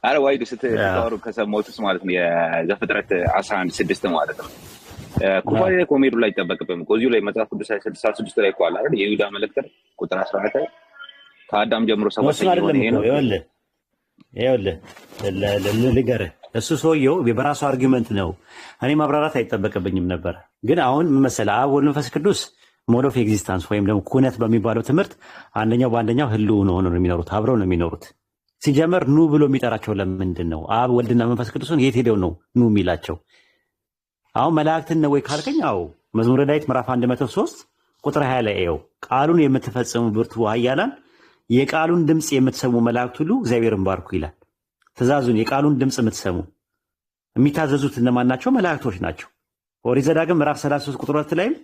አረ ዋይዱ ስትታወሩ ከሰማሁትስ ማለት ነው የዘፍጥረት 11:6 ማለት ነው። ኩፋሌ ላይ ኮሜዱ ላይ ይጠበቅብም እዚሁ ላይ መጽሐፍ ቅዱስ 66 ላይ ቋል አይደል? የይሁዳ መልእክት ቁጥር 14 ከአዳም ጀምሮ ሰባት ይሄ ነው። ይኸውልህ ልንገርህ፣ እሱ ሰውየው በራሱ አርጊመንት ነው። እኔ ማብራራት አይጠበቅብኝም ነበር። ግን አሁን ምን መሰለህ፣ አብ ወልድ መንፈስ ቅዱስ ሞድ ኦፍ ኤግዚስተንስ ወይም ደግሞ ኩነት በሚባለው ትምህርት አንደኛው በአንደኛው ህልው ነው ነው የሚኖሩት፣ አብረው ነው የሚኖሩት። ሲጀመር ኑ ብሎ የሚጠራቸው ለምንድን ነው? አብ ወልድና መንፈስ ቅዱስን የት ሄደው ነው ኑ የሚላቸው? አሁን መላእክትን ነው ወይ ካልከኝ፣ አዎ መዝሙረ ዳዊት ምዕራፍ 103 ቁጥር 20 ላይ ይኸው ቃሉን የምትፈጽሙ ብርቱ ኃያላን የቃሉን ድምፅ የምትሰሙ መላእክት ሁሉ እግዚአብሔርን ባርኩ ይላል። ትእዛዙን የቃሉን ድምፅ የምትሰሙ የሚታዘዙት እነማን ናቸው? መላእክቶች ናቸው። ኦሪት ዘዳግም ምዕራፍ 33 ቁጥር 2 ላይም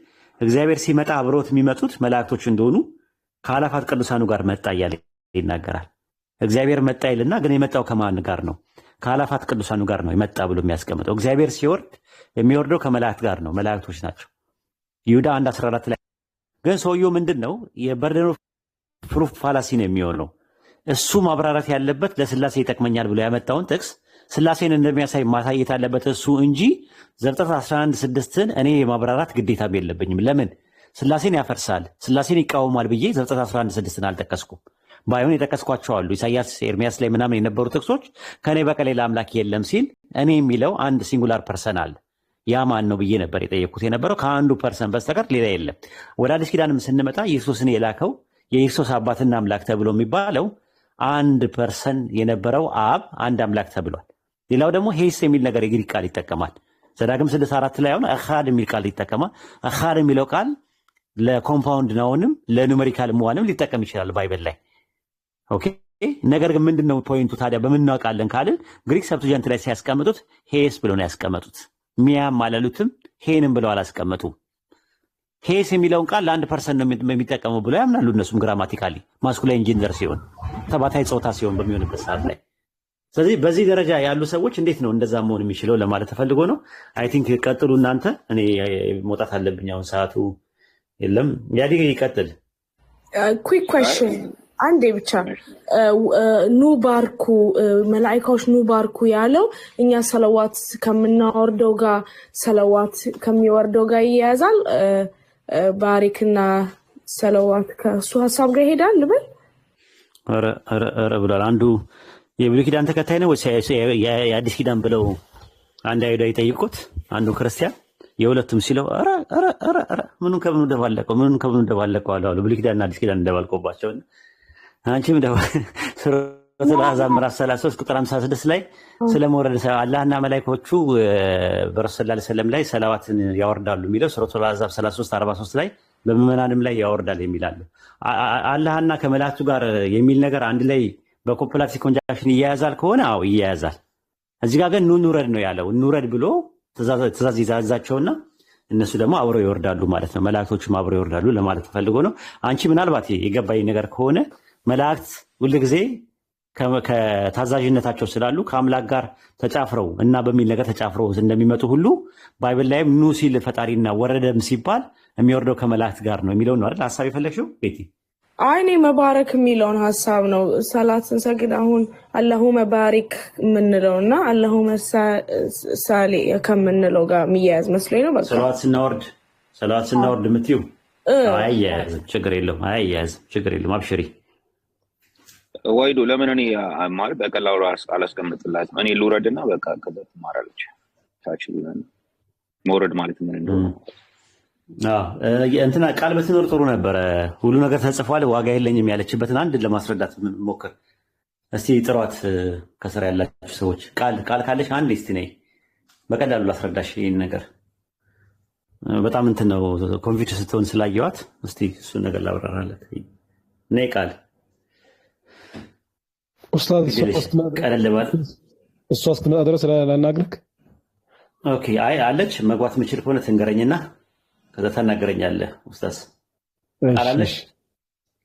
እግዚአብሔር ሲመጣ አብረውት የሚመጡት መላእክቶች እንደሆኑ ከአላፋት ቅዱሳኑ ጋር መጣ እያለ ይናገራል። እግዚአብሔር መጣ ይልና ግን የመጣው ከማን ጋር ነው? ከአላፋት ቅዱሳኑ ጋር ነው የመጣ ብሎ የሚያስቀምጠው። እግዚአብሔር ሲወርድ የሚወርደው ከመላእክት ጋር ነው፣ መላእክቶች ናቸው። ይሁዳ 1:14 ላይ ግን ሰውየው ምንድን ነው የበርደን ኦፍ ፕሩፍ ፋላሲ ነው የሚሆነው። እሱ ማብራራት ያለበት ለስላሴ ይጠቅመኛል ብሎ ያመጣውን ጥቅስ ስላሴን እንደሚያሳይ ማሳየት ያለበት እሱ እንጂ ዘፍጥረት 11:6ን እኔ የማብራራት ግዴታም የለብኝም። ለምን? ስላሴን ያፈርሳል፣ ስላሴን ይቃወማል ብዬ ዘፍጥረት 11:6ን አልጠቀስኩም። ባይሆን የጠቀስኳቸው አሉ። ኢሳያስ፣ ኤርሚያስ ላይ ምናምን የነበሩ ጥቅሶች ከእኔ በቀር ሌላ አምላክ የለም ሲል እኔ የሚለው አንድ ሲንጉላር ፐርሰን አለ። ያ ማን ነው ብዬ ነበር የጠየቅኩት የነበረው። ከአንዱ ፐርሰን በስተቀር ሌላ የለም። ወደ አዲስ ኪዳንም ስንመጣ ኢየሱስን የላከው የኢየሱስ አባትና አምላክ ተብሎ የሚባለው አንድ ፐርሰን የነበረው አብ አንድ አምላክ ተብሏል። ሌላው ደግሞ ሄስ የሚል ነገር የግሪክ ቃል ይጠቀማል። ዘዳግም 6:4 ላይ አሁን አኻድ የሚል ቃል ይጠቀማል። አኻድ የሚለው ቃል ለኮምፓውንድ ናውንም ለኑሜሪካል መዋንም ሊጠቀም ይችላል ባይብል ላይ። ኦኬ። ነገር ግን ምንድነው ፖይንቱ ታዲያ? በምን እናውቃለን ካልን ግሪክ ሰብስቲዩንት ላይ ሲያስቀምጡት ሄስ ብለው ነው ያስቀመጡት። ሚያም አላሉትም፣ ሄንም ብለው አላስቀመጡም። ሄስ የሚለውን ቃል ለአንድ ፐርሰን ነው የሚጠቀመው ብለው ያምናሉ እነሱም ግራማቲካሊ ማስኩላይን ጀንደር ሲሆን ተባታይ ጾታ ሲሆን በሚሆንበት ሰዓት ላይ። ስለዚህ በዚህ ደረጃ ያሉ ሰዎች እንዴት ነው እንደዛ መሆን የሚችለው ለማለት ተፈልጎ ነው። አይ ቲንክ ቀጥሉ እናንተ፣ እኔ መውጣት አለብኝ አሁን ሰዓቱ የለም። ያዲግ ይቀጥል። ኩዊክ ኩዌስችን አንዴ ብቻ ኑ ባርኩ፣ መላኢካዎች ኑ ባርኩ ያለው እኛ ሰለዋት ከምናወርደው ጋር ሰለዋት ከሚወርደው ጋር ይያዛል። ባሪክና ሰለዋት ከሱ ሀሳብ ጋር ይሄዳል ልበል? ኧረ ብሏል። አንዱ የብሉይ ኪዳን ተከታይ ነው ወይስ የአዲስ ኪዳን ብለው አንድ አይሁዳ ይጠይቁት፣ አንዱ ክርስቲያን የሁለቱም ሲለው ኧረ ምኑን ከምኑ ደባለቀው አሉ። ብሉይ ኪዳንና አዲስ ኪዳን እንደባልቀውባቸው አንቺም ሱረቱል አሕዛብ ምዕራፍ 33 ቁጥር 56 ላይ ስለመውረድ አላህና መላእክቶቹ በረሱል ሰለላሁ ዐለይሂ ወሰለም ላይ ሰላዋትን ያወርዳሉ የሚለው ሱረቱል አሕዛብ 33:43 ላይ በምዕመናንም ላይ ያወርዳል የሚል አለ። አላህና ከመላእክቱ ጋር የሚል ነገር አንድ ላይ በኮምፕላክስ ኮንጃክሽን ይያያዛል ከሆነ አዎ ይያያዛል። እዚህ ጋር ግን ኑ እንውረድ ነው ያለው። እንውረድ ብሎ ትእዛዝ ይዛዛቸውና እነሱ ደግሞ አብረው ይወርዳሉ ማለት ነው። መላእክቶቹም አብረው ይወርዳሉ ለማለት ተፈልጎ ነው። አንቺ ምናልባት የገባኝ ነገር ከሆነ መላእክት ሁልጊዜ ከታዛዥነታቸው ስላሉ ከአምላክ ጋር ተጫፍረው እና በሚል ነገር ተጫፍረው እንደሚመጡ ሁሉ ባይብል ላይም ኑ ሲል ፈጣሪና ወረደም ሲባል የሚወርደው ከመላእክት ጋር ነው የሚለው ነው አይደል ሐሳብ የፈለግሽው ቤቲ? አይኔ መባረክ የሚለውን ሐሳብ ነው። ሰላት ስንሰግድ አሁን አላሁመ ባሪክ የምንለው እና አላሁመ ሳሌ ከምንለው ጋር የሚያያዝ መስሎኝ ነው። በቃ ሰላት ስናወርድ የምትይው አያያዝም፣ ችግር የለውም። አያያዝም፣ ችግር የለውም። አብሽሪ ዋይዶ ለምን እኔ ማለት በቀላሉ አላስቀምጥላትም? እኔ ልውረድና በቃ ከዛ ትማራለች። ታች መውረድ ማለት ምን እንደሆነ እንትና ቃል በትኖር ጥሩ ነበረ። ሁሉ ነገር ተጽፏል ዋጋ የለኝም ያለችበትን አንድ ለማስረዳት ሞክር እስቲ። ጥሯት ከስራ ያላችሁ ሰዎች ቃል ካለሽ አንድ እስቲ ነይ፣ በቀላሉ ላስረዳሽ ይህን ነገር። በጣም እንትን ነው ኮንፊውዝ ስትሆን ስላየዋት፣ እስቲ እሱን ነገር ላብራራለት። ነይ ቃል ኡስታዝ እሷ እስክትመጣ ድረስ ላናግርህ። ኦኬ አይ አለች። መግባት የምችል ከሆነ ትንገረኝና ከዛ ታናገረኛለህ። ኡስታዝ አላለሽ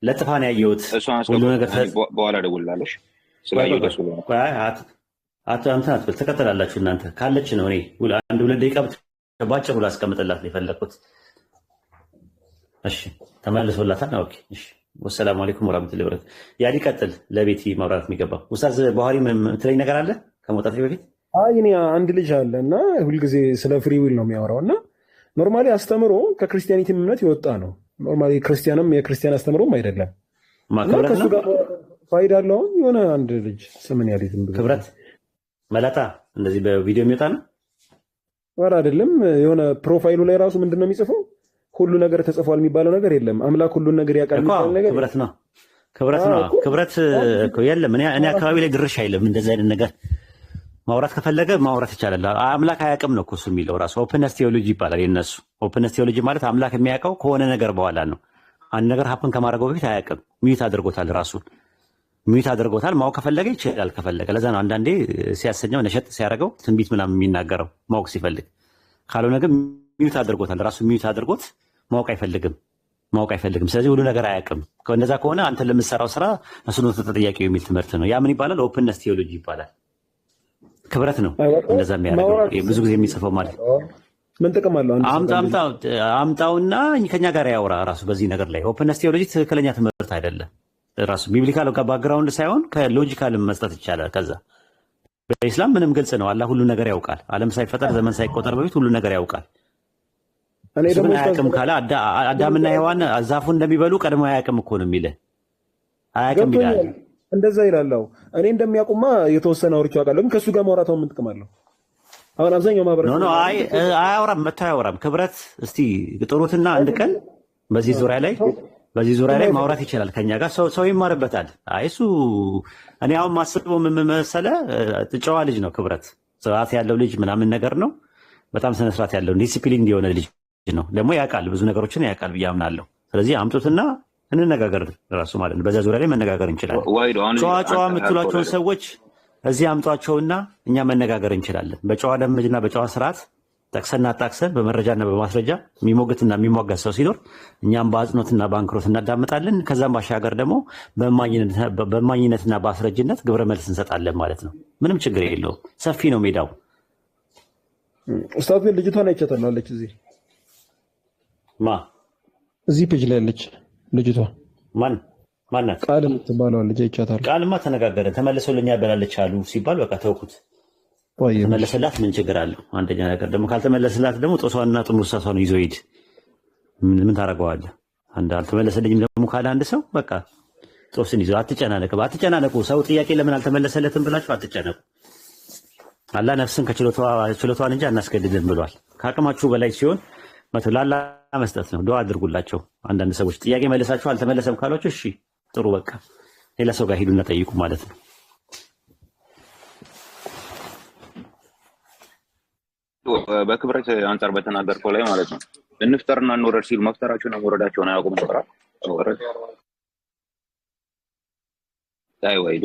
ለጥፋን ያየሁት ሁሉ ነገር በኋላ ደውላለሽ ስላየሁ ደስ ብሎ አንተ አትበል፣ ተከተላላችሁ እናንተ ካለች ነው። እኔ አንድ ሁለት ደቂቃ ባጭሩ ላስቀምጥላት ነው የፈለኩት። እሺ ተመልሶላታል። ኦኬ እሺ። ወሰላሙ አለይኩም ወራህመቱላሂ ወበረካቱ። ያ ሊቀጥል ለቤቲ ማብራራት የሚገባው ኡስታዝ ባህሪ ትለኝ ነገር አለ ከመውጣት በፊት? አይ እኔ አንድ ልጅ አለ እና ሁልጊዜ ስለ ፍሪ ዊል ነው የሚያወራው እና ኖርማሊ አስተምሮ ከክርስቲያኒቲ እምነት የወጣ ነው። ኖርማሊ ክርስቲያንም የክርስቲያን አስተምሮም አይደለም። ማክብረት ነው ፋይዳ አለው። የሆነ አንድ ልጅ ስምን ያሊት ክብረት መላጣ እንደዚህ በቪዲዮ የሚወጣ ነው ወራ አይደለም። የሆነ ፕሮፋይሉ ላይ ራሱ ምንድነው የሚጽፈው? ሁሉ ነገር ተጽፏል የሚባለው ነገር የለም። አምላክ ሁሉን ነገር ያውቃል የሚባለው ነገር ክብረት ነው። ክብረት የለም። እኔ አካባቢ ላይ ድርሽ አይልም እንደዚህ አይነት ነገር። ማውራት ከፈለገ ማውራት ይቻላል። አምላክ አያውቅም ነው እኮ እሱ የሚለው ራሱ። ኦፕነስ ቴዎሎጂ ይባላል የነሱ። ኦፕነስ ቴዎሎጂ ማለት አምላክ የሚያውቀው ከሆነ ነገር በኋላ ነው። አንድ ነገር ሀፕን ከማድረገው በፊት አያውቅም። ሚዩት አድርጎታል፣ ራሱን ሚዩት አድርጎታል። ማወቅ ከፈለገ ይችላል ከፈለገ። ለዛ ነው አንዳንዴ ሲያሰኘው ነሸጥ ሲያደርገው ትንቢት ምናምን የሚናገረው ማወቅ ሲፈልግ። ካልሆነ ግን ሚዩት አድርጎታል፣ ራሱ ሚዩት አድርጎት ማወቅ አይፈልግም። ስለዚህ ሁሉ ነገር አያውቅም። እንደዛ ከሆነ አንተ ለምትሰራው ስራ እሱ ነው ተጠያቂው የሚል ትምህርት ነው። ያ ምን ይባላል? ኦፕነስ ቴዎሎጂ ይባላል። ክብረት ነው እንደዛ የሚያደርገው ብዙ ጊዜ የሚጽፈው ማለት ነው። ምን ጥቅም አለው? አምጣውና ከኛ ጋር ያወራ ራሱ በዚህ ነገር ላይ። ኦፕነስ ቴዎሎጂ ትክክለኛ ትምህርት አይደለም። ራሱ ቢብሊካል ባክግራውንድ ሳይሆን ከሎጂካል መስጠት ይቻላል። ከዛ በኢስላም ምንም ግልጽ ነው። አላህ ሁሉ ነገር ያውቃል። ዓለም ሳይፈጠር ዘመን ሳይቆጠር በፊት ሁሉ ነገር ያውቃል። እኔ ደግሞ አያውቅም ካለ አዳምና ሔዋን ዛፉ እንደሚበሉ ቀድሞ አያውቅም እኮ ነው የሚልህ። አያውቅም ይላል። እንደዛ ይላል። እኔ እንደሚያውቁማ የተወሰነ አውርቼ አውቃለሁ፣ ግን ከእሱ ጋር ማውራታው ምን ጥቅም አለው? አሁን አብዛኛው ማህበረሰብ አያወራም፣ መጥቶ አያወራም። ክብረት እስቲ ጥሩትና አንድ ቀን በዚህ ዙሪያ ላይ ማውራት ይችላል ከኛ ጋር። ሰው ይማርበታል። አይ እሱ እኔ አሁን ማስበው ምን መሰለህ፣ ጨዋ ልጅ ነው ክብረት፣ ስርዓት ያለው ልጅ ምናምን ነገር ነው። በጣም ስነ ስርዓት ያለው ዲሲፕሊን እንዲሆነ ልጅ ነው። ደግሞ ያውቃል፣ ብዙ ነገሮችን ያውቃል ብዬ አምናለሁ። ስለዚህ አምጡትና እንነጋገር ራሱ ማለት ነው። በዛ ዙሪያ ላይ መነጋገር እንችላለን። ጨዋ የምትሏቸውን ሰዎች እዚህ አምጧቸውና እኛ መነጋገር እንችላለን። በጨዋ ደንብና በጨዋ ስርዓት ጠቅሰና አጣቅሰን በመረጃና በማስረጃ የሚሞግትና የሚሟገት ሰው ሲኖር እኛም በአጽኖትና በአንክሮት እናዳምጣለን። ከዛም ባሻገር ደግሞ በማኝነትና በአስረጅነት ግብረ መልስ እንሰጣለን ማለት ነው። ምንም ችግር የለውም። ሰፊ ነው ሜዳው። ኡስታዝ ግን ልጅቷን አይቻታለሁ አለች። እዚህ ፔጅ ላይ ያለች ልጅቷ ማናት? ቃል የምትባለው ልጅ አይቻታለሁ። ቃልማ ተነጋገረን ተመልሶልኛል ብላለች አሉ ሲባል በቃ ተውኩት። ተመለሰላት ምን ችግር አለው? አንደኛ ነገር ደግሞ ካልተመለሰላት ደግሞ ጦሷንና ጥሙርሳሷን ይዞ ሂድ። ምን ታደርገዋለህ? አልተመለሰልኝም ደግሞ ካለ አንድ ሰው በቃ ጦስን ይዞ አትጨናነቁ። ሰው ጥያቄ ለምን አልተመለሰለትም ብላችሁ አትጨነቁ። አላህ ነፍስን ከችሎቷን እንጂ አናስገድድም ብሏል። ከአቅማችሁ በላይ ሲሆን ላላ መስጠት ነው። ዱዓ አድርጉላቸው። አንዳንድ ሰዎች ጥያቄ መልሳችሁ አልተመለሰም ካሏችሁ እሺ ጥሩ በቃ ሌላ ሰው ጋር ሂዱና ጠይቁ ማለት ነው። በክብረት አንጻር በተናገርከው ላይ ማለት ነው እንፍጠርና እንወረድ ሲሉ መፍጠራቸውና መውረዳቸውን አያውቁም ነበር። ወረድ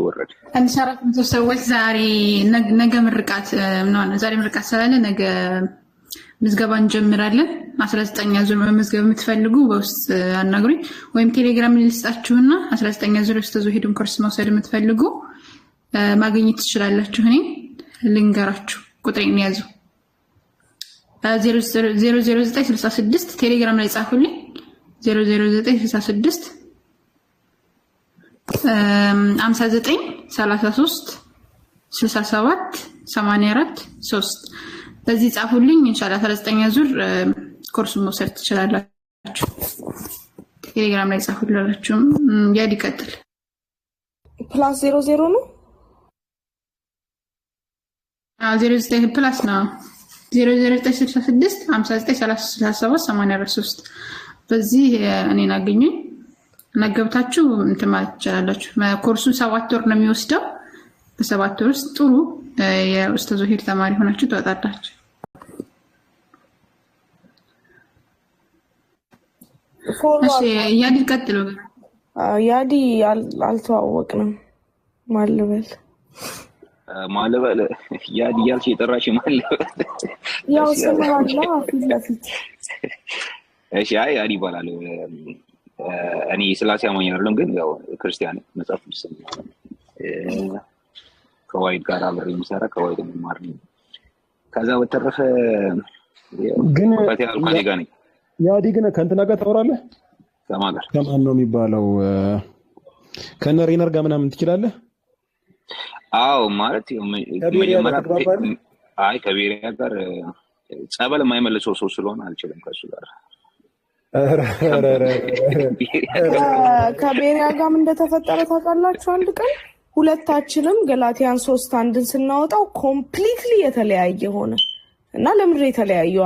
ወረድ 1400 ሰዎች ዛሬ ነገ ምርቃት ዛሬ ምርቃት ስላለ ነገ ምዝገባ እንጀምራለን። 19ኛ ዙር መመዝገብ የምትፈልጉ በውስጥ አናግሩኝ ወይም ቴሌግራም ልስጣችሁና 19ኛ ዙር ውስጥ ሄዱን ኮርስ መውሰድ የምትፈልጉ ማግኘት ትችላላችሁ። እኔ ልንገራችሁ ቁጥሬን ያዙ 00966 ቴሌግራም ላይ ጻፉልኝ 00966 59 33 67 84 3 በዚህ ጻፉልኝ። ኢንሻአላህ 19ኛ ዙር ኮርሱን መውሰድ ትችላላችሁ። ቴሌግራም ላይ ጻፉላችሁ። ያድ ይቀጥል ፕላስ 00 ነው 09 ፕላስ ነው 00966 59 37 84 3 በዚህ እኔን አገኙኝ እና ገብታችሁ እንትን ማለት ትችላላችሁ። ኮርሱ 7 ወር ነው የሚወስደው። በ7 ወር ውስጥ ጥሩ የኡስታዝ ወሂድ ተማሪ ሆናችሁ ትወጣላችሁ። እሺ ያዲ ቀጥሉ። ያዲ አልተዋወቅንም። ማለበል ያዲ ያልሽ የጠራሽ ማለበል ያው ሰማላ ፊት ለፊት እሺ አይ ያዲ ይባላል። እኔ ስላሴ አማኝ አይደለም ግን ያው ክርስቲያን መጽሐፍ ቅዱስ ከዋይድ ጋር አብሬ የሚሰራ ከዋይድ መማር ነው። ከዛ በተረፈ ግን ፈቲያ አልኳኔ ጋር ነኝ። ያዲ ግን ከእንትና ጋር ታወራለህ? ከማን ጋር? ከማን ነው የሚባለው? ከነ ሬነር ጋር ምናምን ትችላለህ? አዎ ማለት አይ ከቤሪያ ጋር ጸበል የማይመልሰው ሰው ስለሆነ አልችልም ከሱ ጋር። ከቤሪያ ጋርም እንደተፈጠረ ታውቃላችሁ። አንድ ቀን ሁለታችንም ገላትያን 3:1 ስናወጣው ኮምፕሊትሊ የተለያየ ሆነ እና ለምንድን የተለያየው